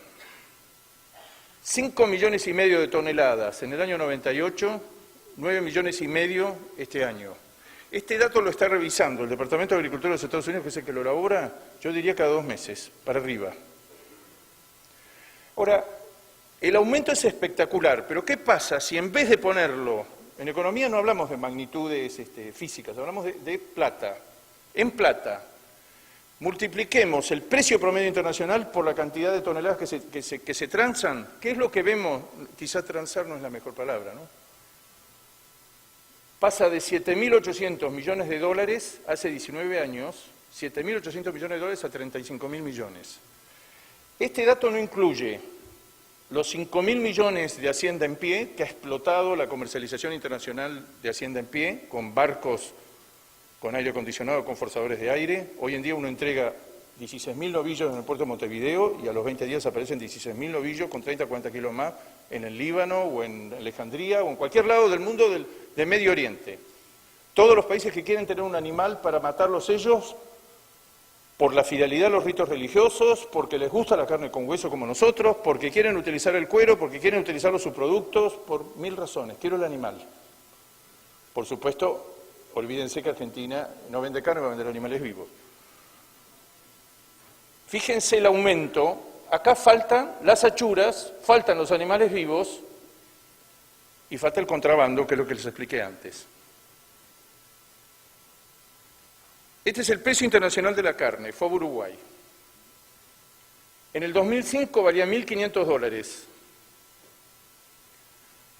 5,5 millones de toneladas en el año 98, 9,5 millones este año. Este dato lo está revisando el Departamento de Agricultura de los Estados Unidos, que es el que lo elabora, yo diría cada 2 meses, para arriba. Ahora, el aumento es espectacular, pero ¿qué pasa si en vez de ponerlo... En economía no hablamos de magnitudes físicas, hablamos de plata. En plata, multipliquemos el precio promedio internacional por la cantidad de toneladas que se transan. ¿Qué es lo que vemos? Quizá transar no es la mejor palabra, ¿no? Pasa de 7.800 millones de dólares hace 19 años, 7.800 millones de dólares a 35.000 millones. Este dato no incluye los 5.000 millones de hacienda en pie, que ha explotado la comercialización internacional de hacienda en pie, con barcos con aire acondicionado, con forzadores de aire. Hoy en día uno entrega 16.000 novillos en el puerto de Montevideo y a los 20 días aparecen 16.000 novillos con 30 o 40 kilos más en el Líbano o en Alejandría o en cualquier lado del mundo de Medio Oriente. Todos los países que quieren tener un animal para matarlos ellos, por la fidelidad a los ritos religiosos, porque les gusta la carne con hueso como nosotros, porque quieren utilizar el cuero, porque quieren utilizar los subproductos, por 1000 razones. Quiero el animal. Por supuesto, olvídense que Argentina no vende carne, va a vender animales vivos. Fíjense el aumento, acá faltan las achuras, faltan los animales vivos y falta el contrabando, que es lo que les expliqué antes. Este es el precio internacional de la carne, FOB Uruguay. En el 2005 valía $1.500.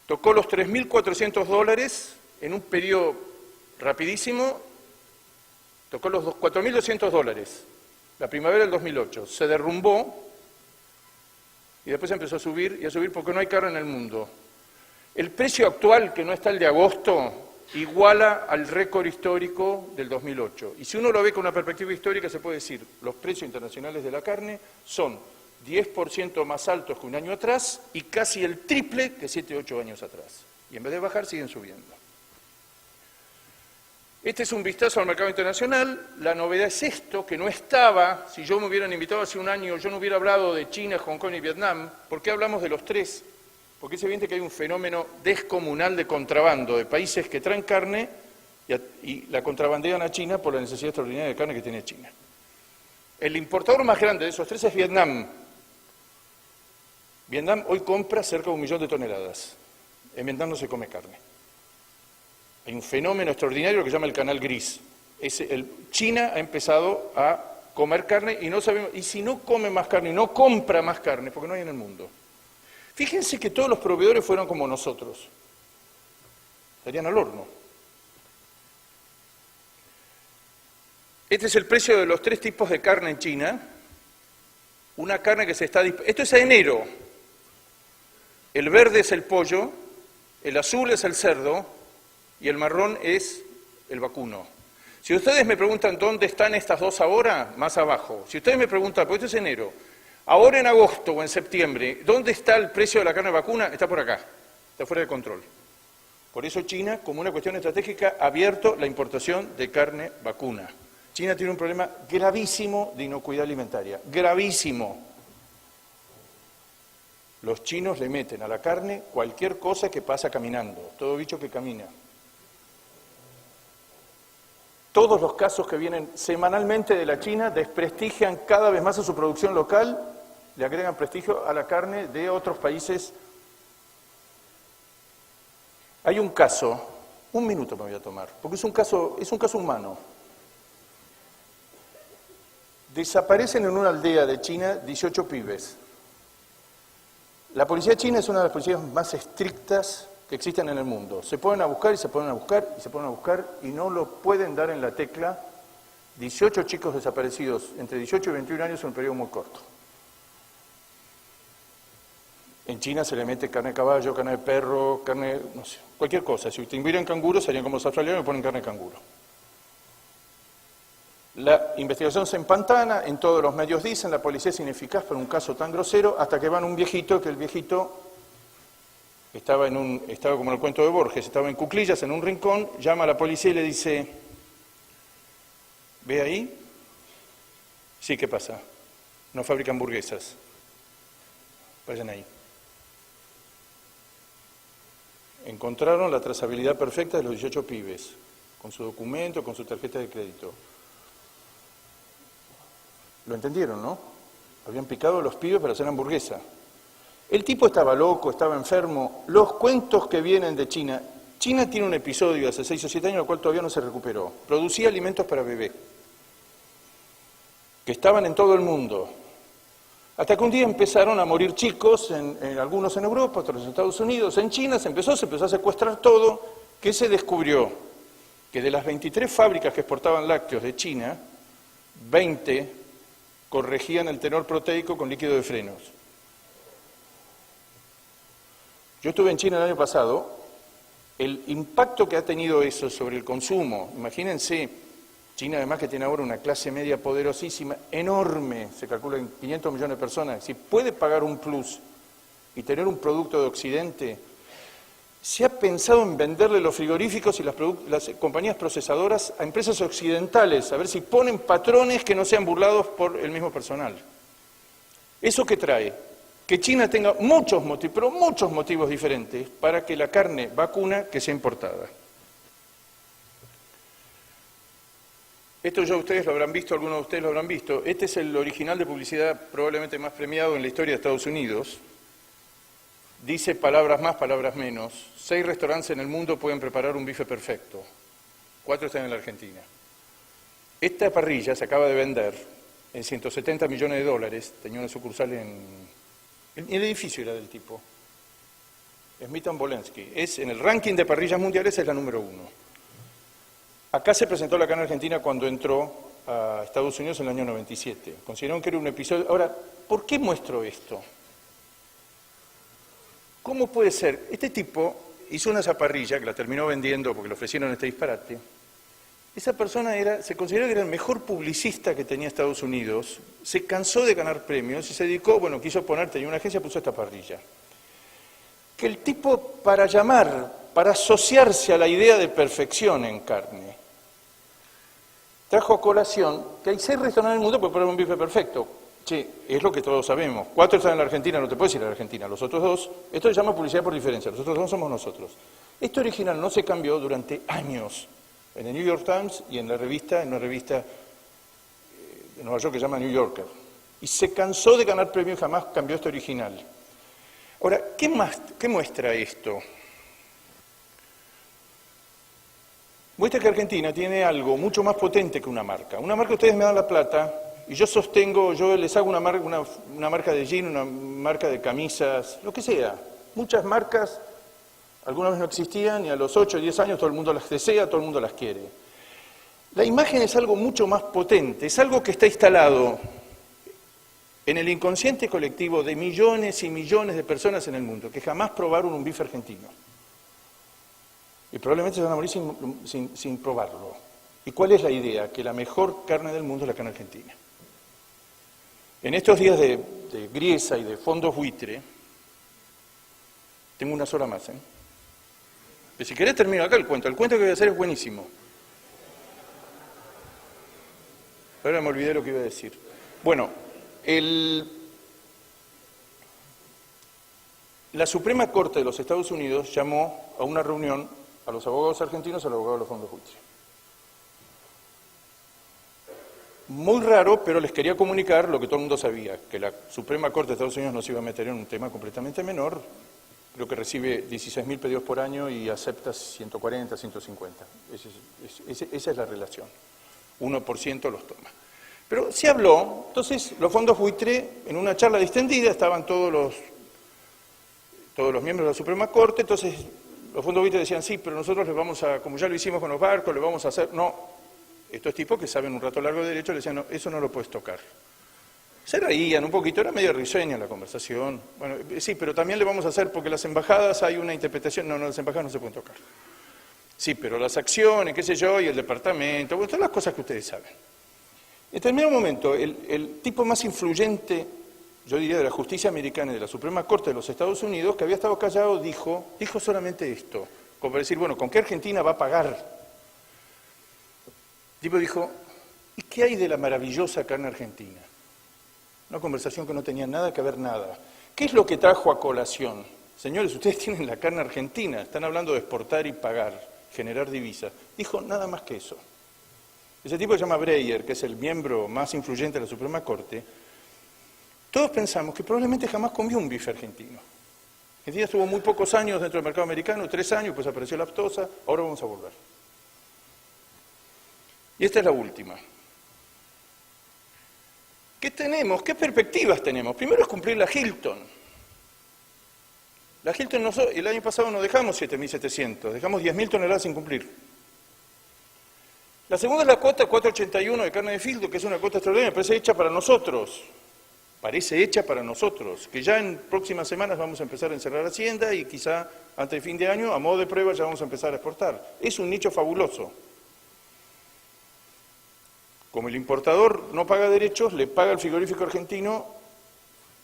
Tocó los $3.400 en un periodo rapidísimo, tocó los $4.200, la primavera del 2008. Se derrumbó y después empezó a subir y a subir porque no hay carne en el mundo. El precio actual, que no está el de agosto, iguala al récord histórico del 2008. Y si uno lo ve con una perspectiva histórica, se puede decir, los precios internacionales de la carne son 10% más altos que un año atrás y casi el triple que 7 o 8 años atrás. Y en vez de bajar, siguen subiendo. Este es un vistazo al mercado internacional. La novedad es esto, que no estaba, si yo me hubieran invitado hace un año, yo no hubiera hablado de China, Hong Kong y Vietnam. ¿Por qué hablamos de los tres? Porque es evidente que hay un fenómeno descomunal de contrabando de países que traen carne y la contrabandean a China por la necesidad extraordinaria de carne que tiene China. El importador más grande de esos tres es Vietnam. Vietnam hoy compra cerca de 1 millón de toneladas. En Vietnam no se come carne. Hay un fenómeno extraordinario que se llama el canal gris. China ha empezado a comer carne y no sabemos, y si no come más carne y no compra más carne, porque no hay en el mundo. Fíjense que todos los proveedores fueron como nosotros. Estarían al horno. Este es el precio de los 3 tipos de carne en China. Una carne que se está... Esto es a enero. El verde es el pollo, el azul es el cerdo y el marrón es el vacuno. Si ustedes me preguntan dónde están estas dos ahora, más abajo. Si ustedes me preguntan, porque esto es enero, ahora en agosto o en septiembre, ¿dónde está el precio de la carne vacuna? Está por acá, está fuera de control. Por eso China, como una cuestión estratégica, ha abierto la importación de carne vacuna. China tiene un problema gravísimo de inocuidad alimentaria, gravísimo. Los chinos le meten a la carne cualquier cosa que pasa caminando, todo bicho que camina. Todos los casos que vienen semanalmente de la China desprestigian cada vez más a su producción local, le agregan prestigio a la carne de otros países. Hay un caso, un minuto me voy a tomar, porque es un caso humano. Desaparecen en una aldea de China 18 pibes. La policía china es una de las policías más estrictas que existen en el mundo. Se ponen a buscar y se ponen a buscar y se ponen a buscar y no lo pueden dar en la tecla. 18 chicos desaparecidos entre 18 y 21 años en un periodo muy corto. En China se le mete carne de caballo, carne de perro, carne, no sé, cualquier cosa. Si tuvieran canguros, serían como los australianos y ponen carne de canguro. La investigación se empantana, en todos los medios dicen, la policía es ineficaz para un caso tan grosero, hasta que van un viejito, que el viejito estaba como en el cuento de Borges, estaba en cuclillas, en un rincón, llama a la policía y le dice, ¿ve ahí? Sí, ¿qué pasa? No fabrican hamburguesas. Vayan ahí. Encontraron la trazabilidad perfecta de los 18 pibes, con su documento, con su tarjeta de crédito. Lo entendieron, ¿no? Habían picado a los pibes para hacer hamburguesa. El tipo estaba loco, estaba enfermo. Los cuentos que vienen de China. China tiene un episodio hace 6 o 7 años, el cual todavía no se recuperó. Producía alimentos para bebé, que estaban en todo el mundo. Hasta que un día empezaron a morir chicos, algunos en Europa, otros en Estados Unidos. En China se empezó a secuestrar todo. ¿Qué se descubrió? Que de las 23 fábricas que exportaban lácteos de China, 20 corregían el tenor proteico con líquido de frenos. Yo estuve en China el año pasado, el impacto que ha tenido eso sobre el consumo, imagínense, China además que tiene ahora una clase media poderosísima, enorme, se calcula en 500 millones de personas, si puede pagar un plus y tener un producto de Occidente, se ha pensado en venderle los frigoríficos y las compañías procesadoras a empresas occidentales, a ver si ponen patrones que no sean burlados por el mismo personal. ¿Eso qué trae? Que China tenga muchos motivos, pero muchos motivos diferentes para que la carne vacuna que sea importada. Esto ya ustedes lo habrán visto, algunos de ustedes lo habrán visto. Este es el original de publicidad probablemente más premiado en la historia de Estados Unidos. Dice palabras más, palabras menos. 6 restaurantes en el mundo pueden preparar un bife perfecto. 4 están en la Argentina. Esta parrilla se acaba de vender en 170 millones de dólares, tenía una sucursal en el edificio era del tipo, Smith & Wollensky, es en el ranking de parrillas mundiales es la número 1. Acá se presentó la carne argentina cuando entró a Estados Unidos en el año 97. Consideraron que era un episodio. Ahora, ¿por qué muestro esto? ¿Cómo puede ser? Este tipo hizo una parrilla que la terminó vendiendo porque le ofrecieron este disparate. Esa persona se consideraba que era el mejor publicista que tenía Estados Unidos, se cansó de ganar premios y se dedicó, quiso poner, tenía una agencia, puso esta parrilla. Que el tipo, para asociarse a la idea de perfección en carne, trajo a colación que hay 6 restaurantes en el mundo que pueden poner un bife perfecto. Che, es lo que todos sabemos. 4 están en la Argentina, no te puedes ir a la Argentina. Los otros 2, esto se llama publicidad por diferencia, los otros 2 somos nosotros. Este original no se cambió durante años. En el New York Times y en una revista de Nueva York que se llama New Yorker. Y se cansó de ganar premios y jamás cambió este original. Ahora, ¿qué muestra esto? Muestra que Argentina tiene algo mucho más potente que una marca. Una marca, ustedes me dan la plata y yo les hago una marca de jean, una marca de camisas, lo que sea. Muchas marcas, algunas veces no existían y a los 8 o 10 años todo el mundo las desea, todo el mundo las quiere. La imagen es algo mucho más potente, es algo que está instalado en el inconsciente colectivo de millones y millones de personas en el mundo que jamás probaron un bife argentino. Y probablemente se van a morir sin probarlo. ¿Y cuál es la idea? Que la mejor carne del mundo es la carne argentina. En estos días de griesa y de fondos buitre, tengo una sola más, Si querés termino acá el cuento. El cuento que voy a hacer es buenísimo. Ahora me olvidé lo que iba a decir. Bueno, la Suprema Corte de los Estados Unidos llamó a una reunión a los abogados argentinos y a los abogados de los fondos buitre. Muy raro, pero les quería comunicar lo que todo el mundo sabía, que la Suprema Corte de Estados Unidos no se iba a meter en un tema completamente menor. Creo que recibe 16.000 pedidos por año y acepta 140, 150. Esa es la relación. 1% los toma. Pero se habló, entonces los fondos buitre, en una charla distendida, estaban todos los miembros de la Suprema Corte, entonces los fondos buitre decían, sí, pero nosotros les vamos a, como ya lo hicimos con los barcos, le vamos a hacer, no. Estos tipos que saben un rato largo de derecho le decían, no, eso no lo puedes tocar. Se reían un poquito, era medio risueña la conversación. Bueno, sí, pero también le vamos a hacer, porque las embajadas hay una interpretación, no, las embajadas no se pueden tocar. Sí, pero las acciones, qué sé yo, y el departamento, bueno, todas las cosas que ustedes saben. En determinado momento, el tipo más influyente, yo diría, de la justicia americana y de la Suprema Corte de los Estados Unidos, que había estado callado, dijo solamente esto, como para decir, bueno, ¿con qué Argentina va a pagar? El tipo dijo, ¿y qué hay de la maravillosa carne argentina? Una conversación que no tenía nada que ver nada. ¿Qué es lo que trajo a colación? Señores, ustedes tienen la carne argentina, están hablando de exportar y pagar, generar divisas. Dijo nada más que eso. Ese tipo se llama Breyer, que es el miembro más influyente de la Suprema Corte. Todos pensamos que probablemente jamás comió un bife argentino. Argentina estuvo muy pocos años dentro del mercado americano, 3 años, pues apareció la aftosa, ahora vamos a volver. Y esta es la última. ¿Qué tenemos? ¿Qué perspectivas tenemos? Primero es cumplir la Hilton. La Hilton, el año pasado no dejamos 7.700, dejamos 10.000 toneladas sin cumplir. La segunda es la cuota 481 de carne de filtro, que es una cuota extraordinaria, parece hecha para nosotros. Parece hecha para nosotros, que ya en próximas semanas vamos a empezar a encerrar Hacienda y quizá antes de fin de año, a modo de prueba, ya vamos a empezar a exportar. Es un nicho fabuloso. Como el importador no paga derechos, le paga al frigorífico argentino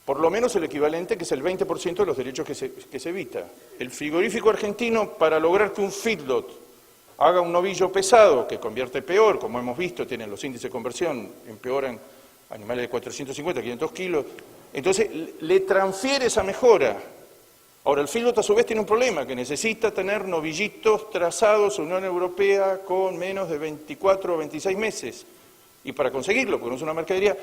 por lo menos el equivalente, que es el 20% de los derechos que se evita. El frigorífico argentino, para lograr que un feedlot haga un novillo pesado, que convierte peor, como hemos visto, tienen los índices de conversión, empeoran animales de 450, 500 kilos, entonces le transfiere esa mejora. Ahora, el feedlot a su vez tiene un problema, que necesita tener novillitos trazados a Unión Europea con menos de 24 o 26 meses. Y para conseguirlo, porque no es una mercadería,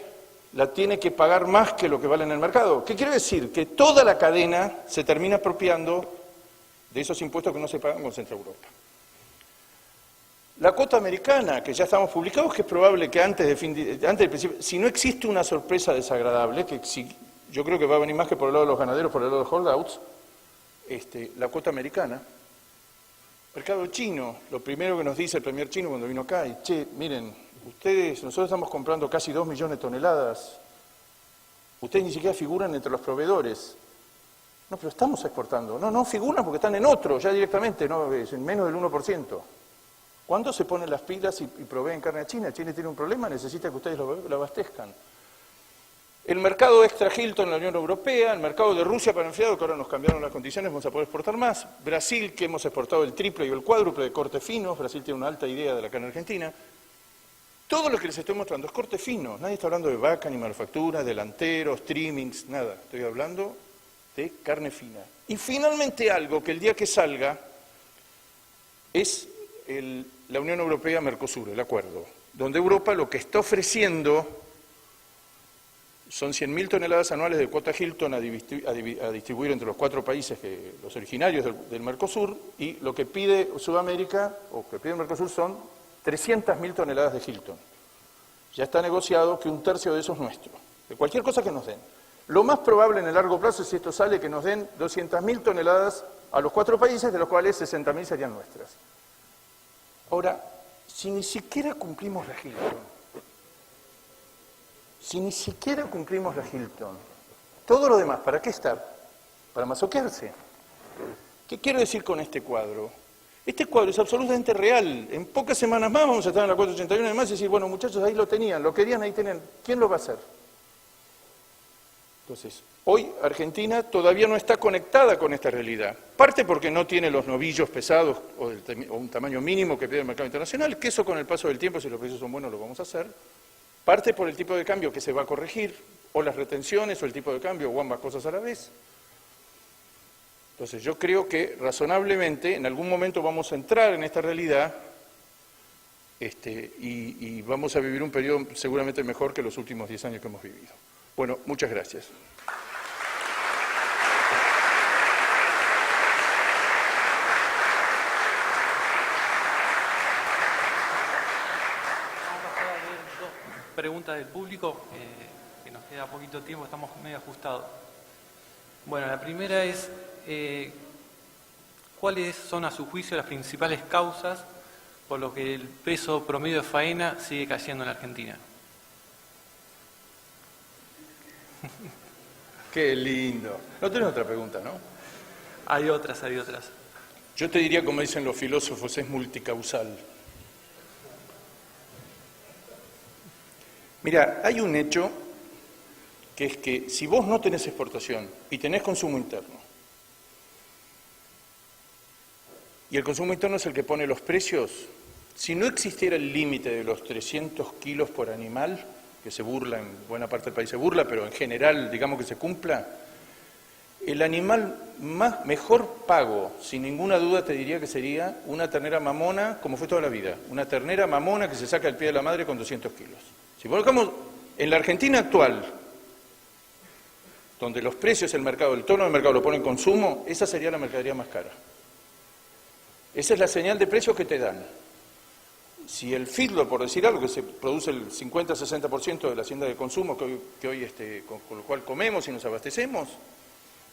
la tiene que pagar más que lo que vale en el mercado. ¿Qué quiere decir? Que toda la cadena se termina apropiando de esos impuestos que no se pagan con Centro Europa. La cuota americana, que ya estamos publicados, que es probable que antes del principio, si no existe una sorpresa desagradable, que yo creo que va a venir más que por el lado de los ganaderos, por el lado de los holdouts, la cuota americana. Mercado chino, lo primero que nos dice el primer chino cuando vino acá, es, che, miren, nosotros estamos comprando casi 2 millones de toneladas, ustedes ni siquiera figuran entre los proveedores. No, pero estamos exportando. No figuran porque están en otro, ya directamente, no, es en menos del 1%. ¿Cuándo se ponen las pilas y proveen carne a China? China tiene un problema, necesita que ustedes lo abastezcan. El mercado extra Hilton en la Unión Europea, el mercado de Rusia para enfriado, que ahora nos cambiaron las condiciones, vamos a poder exportar más. Brasil, que hemos exportado el triple y el cuádruple de corte fino, Brasil tiene una alta idea de la carne argentina. Todo lo que les estoy mostrando es corte fino, nadie está hablando de vaca, ni manufactura, delanteros, trimmings, nada. Estoy hablando de carne fina. Y finalmente algo que el día que salga es la Unión Europea-Mercosur, el acuerdo, donde Europa lo que está ofreciendo son 100.000 toneladas anuales de cuota Hilton a distribuir entre los 4 países, los originarios del Mercosur, y lo que pide Sudamérica, o que pide el Mercosur, son 300.000 toneladas de Hilton. Ya está negociado que 1/3 de eso es nuestro, de cualquier cosa que nos den. Lo más probable en el largo plazo, si esto sale, que nos den 200.000 toneladas a los 4 países, de los cuales 60.000 serían nuestras. Ahora, si ni siquiera cumplimos la Hilton, todo lo demás, ¿para qué está? Para masoquearse. ¿Qué quiero decir con este cuadro? Este cuadro es absolutamente real. En pocas semanas más vamos a estar en la 481 y demás y decir, bueno, muchachos, ahí lo tenían, lo querían, ahí tenían. ¿Quién lo va a hacer? Entonces, hoy Argentina todavía no está conectada con esta realidad. Parte porque no tiene los novillos pesados o un tamaño mínimo que pide el mercado internacional, que eso con el paso del tiempo, si los precios son buenos, lo vamos a hacer. Parte por el tipo de cambio que se va a corregir, o las retenciones, o el tipo de cambio, o ambas cosas a la vez. Entonces, yo creo que razonablemente en algún momento vamos a entrar en esta realidad y vamos a vivir un periodo seguramente mejor que los últimos 10 años que hemos vivido. Bueno, muchas gracias. Vamos a pasar a ver 2 preguntas del público, que nos queda poquito tiempo, estamos medio ajustados. Bueno, la primera es, ¿cuáles son a su juicio las principales causas por lo que el peso promedio de faena sigue cayendo en la Argentina? Qué lindo. No tenés otra pregunta, ¿no? Hay otras. Yo te diría, como dicen los filósofos, es multicausal. Mira, hay un hecho que es que si vos no tenés exportación y tenés consumo interno, y el consumo interno es el que pone los precios, si no existiera el límite de los 300 kilos por animal, que se burla, en buena parte del país se burla, pero en general, digamos que se cumpla, el animal mejor pago, sin ninguna duda te diría que sería una ternera mamona, como fue toda la vida, una ternera mamona que se saca el pie de la madre con 200 kilos. Si colocamos en la Argentina actual, donde los precios, el mercado, el tono del mercado lo pone en consumo, esa sería la mercadería más cara. Esa es la señal de precios que te dan. Si el feedlot, por decir algo, que se produce el 50-60% de la hacienda de consumo que hoy con lo cual comemos y nos abastecemos,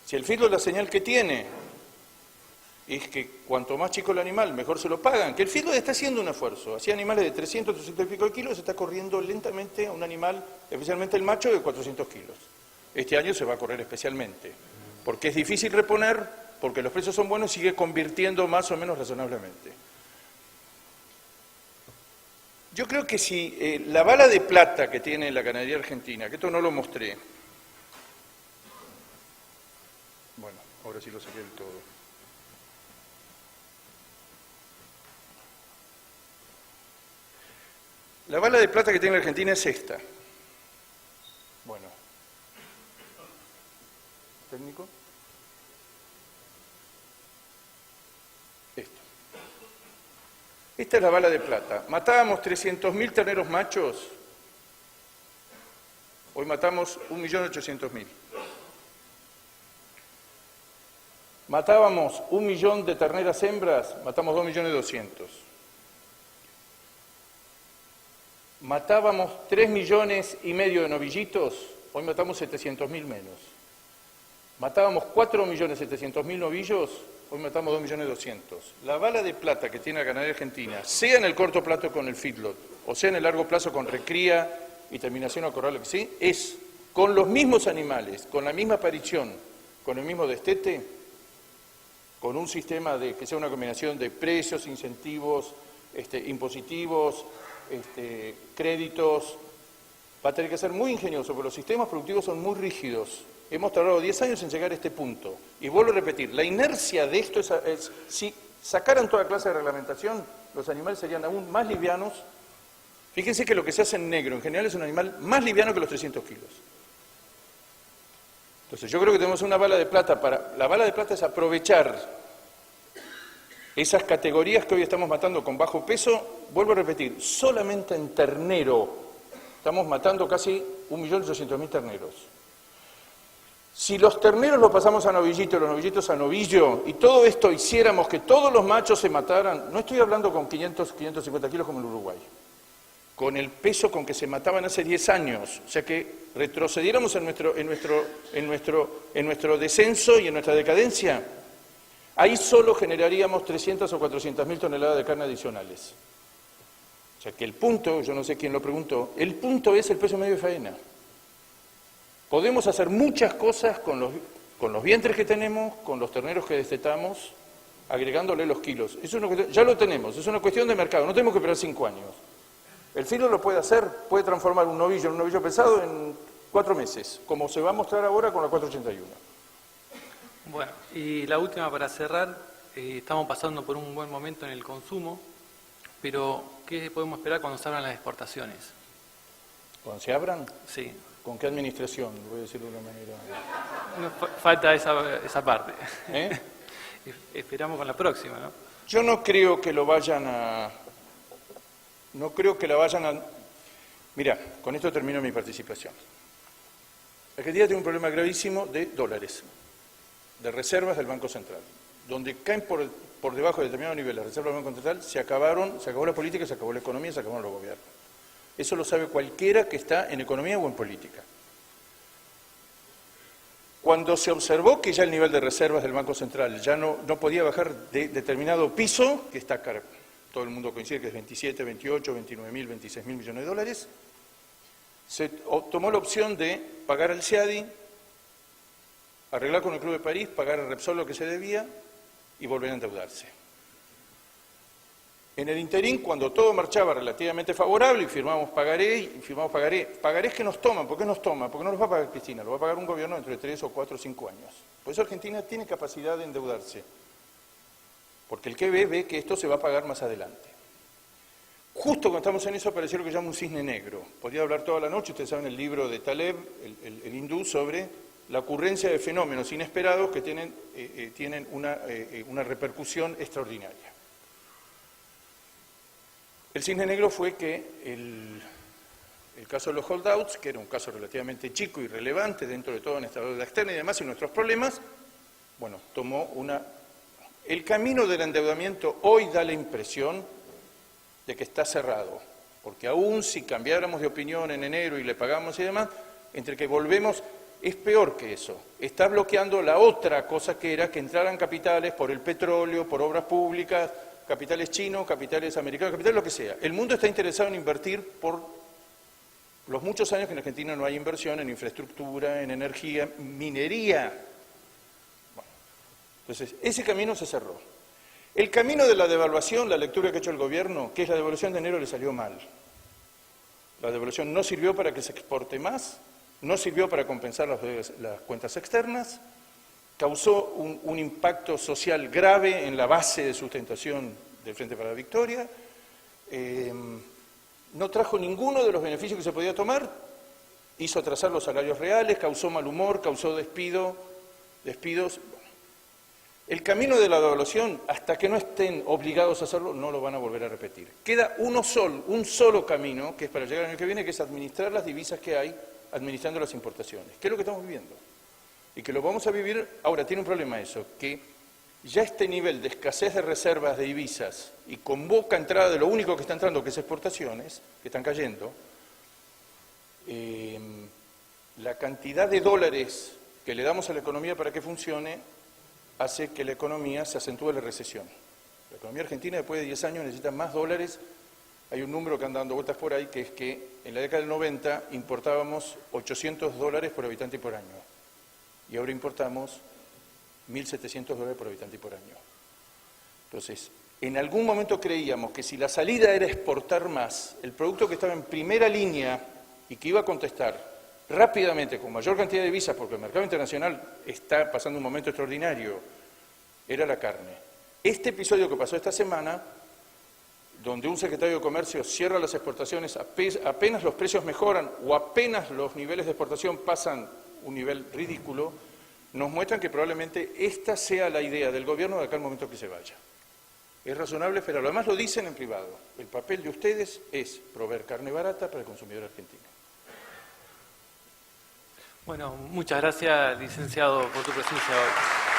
si el feedlot la señal que tiene es que cuanto más chico el animal, mejor se lo pagan, que el feedlot está haciendo un esfuerzo. Así animales de 300 y pico de kilos se está corriendo lentamente a un animal, especialmente el macho, de 400 kilos. Este año se va a correr especialmente, porque es difícil reponer, porque los precios son buenos y sigue convirtiendo más o menos razonablemente. Yo creo que si la bala de plata que tiene la ganadería argentina, que esto no lo mostré, bueno, ahora sí lo saqué del todo. La bala de plata que tiene la Argentina es esta. Bueno. ¿Técnico? Esto. Esta es la bala de plata. Matábamos 300.000 terneros machos, hoy matamos 1.800.000. Matábamos 1 millón de terneras hembras, matamos 2.200.000. matábamos 3,5 millones de novillitos, hoy matamos 700.000 menos. Matábamos 4.700.000 novillos, hoy matamos 2.200.000. La bala de plata que tiene la ganadería argentina, sea en el corto plazo con el feedlot, o sea en el largo plazo con recría y terminación a corral, ¿sí?, es con los mismos animales, con la misma aparición, con el mismo destete, con un sistema que sea una combinación de precios, incentivos, impositivos, créditos. Va a tener que ser muy ingenioso, porque los sistemas productivos son muy rígidos. Hemos tardado 10 años en llegar a este punto. Y vuelvo a repetir, la inercia de esto es si sacaran toda clase de reglamentación, los animales serían aún más livianos. Fíjense que lo que se hace en negro, en general, es un animal más liviano que los 300 kilos. Entonces, yo creo que tenemos una bala de plata La bala de plata es aprovechar esas categorías que hoy estamos matando con bajo peso. Vuelvo a repetir, solamente en ternero estamos matando casi 1.800.000 terneros. Si los terneros los pasamos a novillito y los novillitos a novillo, y todo esto hiciéramos que todos los machos se mataran, no estoy hablando con 550 kilos como en Uruguay, con el peso con que se mataban hace 10 años, o sea que retrocediéramos en nuestro descenso y en nuestra decadencia, ahí solo generaríamos 300 o 400.000 toneladas de carne adicionales. O sea que el punto, yo no sé quién lo preguntó, el punto es el peso medio de faena. Podemos hacer muchas cosas con los vientres que tenemos, con los terneros que destetamos, agregándole los kilos. Ya lo tenemos, es una cuestión de mercado, no tenemos que esperar 5 años. El filo lo puede hacer, puede transformar un novillo en un novillo pesado en 4 meses, como se va a mostrar ahora con la 481. Bueno, y la última para cerrar, estamos pasando por un buen momento en el consumo, pero ¿qué podemos esperar cuando se abran las exportaciones? ¿Cuando se abran? Sí. ¿Con qué administración? Voy a decirlo de una manera. Falta esa parte. ¿Eh? Esperamos con la próxima, ¿no? Yo no creo que lo vayan a... No creo que la vayan a... Mirá, con esto termino mi participación. La Argentina tiene un problema gravísimo de dólares, de reservas del Banco Central. Donde caen por debajo de determinado nivel las reservas del Banco Central, se acabó la política, se acabó la economía, se acabaron los gobiernos. Eso lo sabe cualquiera que está en economía o en política. Cuando se observó que ya el nivel de reservas del Banco Central ya no podía bajar de determinado piso, que está caro, todo el mundo coincide que es 27, 28, 29.000, 26.000 millones de dólares, se tomó la opción de pagar al CIADI, arreglar con el Club de París, pagar a Repsol lo que se debía y volver a endeudarse. En el interín, cuando todo marchaba relativamente favorable y firmamos pagarés que nos toman. ¿Por qué nos toman? Porque no los va a pagar Cristina, los va a pagar un gobierno dentro de 3 o 4 o 5 años. Por eso Argentina tiene capacidad de endeudarse, porque el que ve que esto se va a pagar más adelante. Justo cuando estamos en eso apareció lo que llama un cisne negro. Podría hablar toda la noche, ustedes saben el libro de Taleb, el hindú, sobre la ocurrencia de fenómenos inesperados que tienen una repercusión extraordinaria. El cisne negro fue que el caso de los holdouts, que era un caso relativamente chico y relevante dentro de toda nuestra deuda externa y demás y nuestros problemas, bueno, el camino del endeudamiento hoy da la impresión de que está cerrado, porque aún si cambiáramos de opinión en enero y le pagamos y demás, entre que volvemos, es peor que eso. Está bloqueando la otra cosa que era que entraran capitales por el petróleo, por obras públicas, capitales chinos, capitales americanos, capitales lo que sea. El mundo está interesado en invertir por los muchos años que en Argentina no hay inversión en infraestructura, en energía, minería. Bueno, entonces, ese camino se cerró. El camino de la devaluación, la lectura que ha hecho el gobierno, que es la devaluación de enero, le salió mal. La devaluación no sirvió para que se exporte más, no sirvió para compensar las cuentas externas, causó un impacto social grave en la base de sustentación del Frente para la Victoria, no trajo ninguno de los beneficios que se podía tomar, hizo atrasar los salarios reales, causó mal humor, causó despidos. El camino de la devaluación, hasta que no estén obligados a hacerlo, no lo van a volver a repetir. Queda un solo camino, que es para llegar al año que viene, que es administrar las divisas que hay, administrando las importaciones, que es lo que estamos viviendo. Y que lo vamos a vivir, ahora tiene un problema eso, que ya este nivel de escasez de reservas de divisas y convoca entrada de lo único que está entrando, que es exportaciones, que están cayendo, la cantidad de dólares que le damos a la economía para que funcione hace que la economía se acentúe la recesión. La economía argentina después de 10 años necesita más dólares. Hay un número que anda dando vueltas por ahí, que es que en la década del 90 importábamos $800 por habitante y por año. Y ahora importamos $1.700 por habitante y por año. Entonces, en algún momento creíamos que si la salida era exportar más, el producto que estaba en primera línea y que iba a contestar rápidamente, con mayor cantidad de divisas, porque el mercado internacional está pasando un momento extraordinario, era la carne. Este episodio que pasó esta semana, donde un secretario de Comercio cierra las exportaciones, apenas los precios mejoran o apenas los niveles de exportación pasan un nivel ridículo, nos muestran que probablemente esta sea la idea del gobierno de acá al momento que se vaya. Es razonable esperarlo. Además lo dicen en privado. El papel de ustedes es proveer carne barata para el consumidor argentino. Bueno, muchas gracias, licenciado, por tu presencia hoy.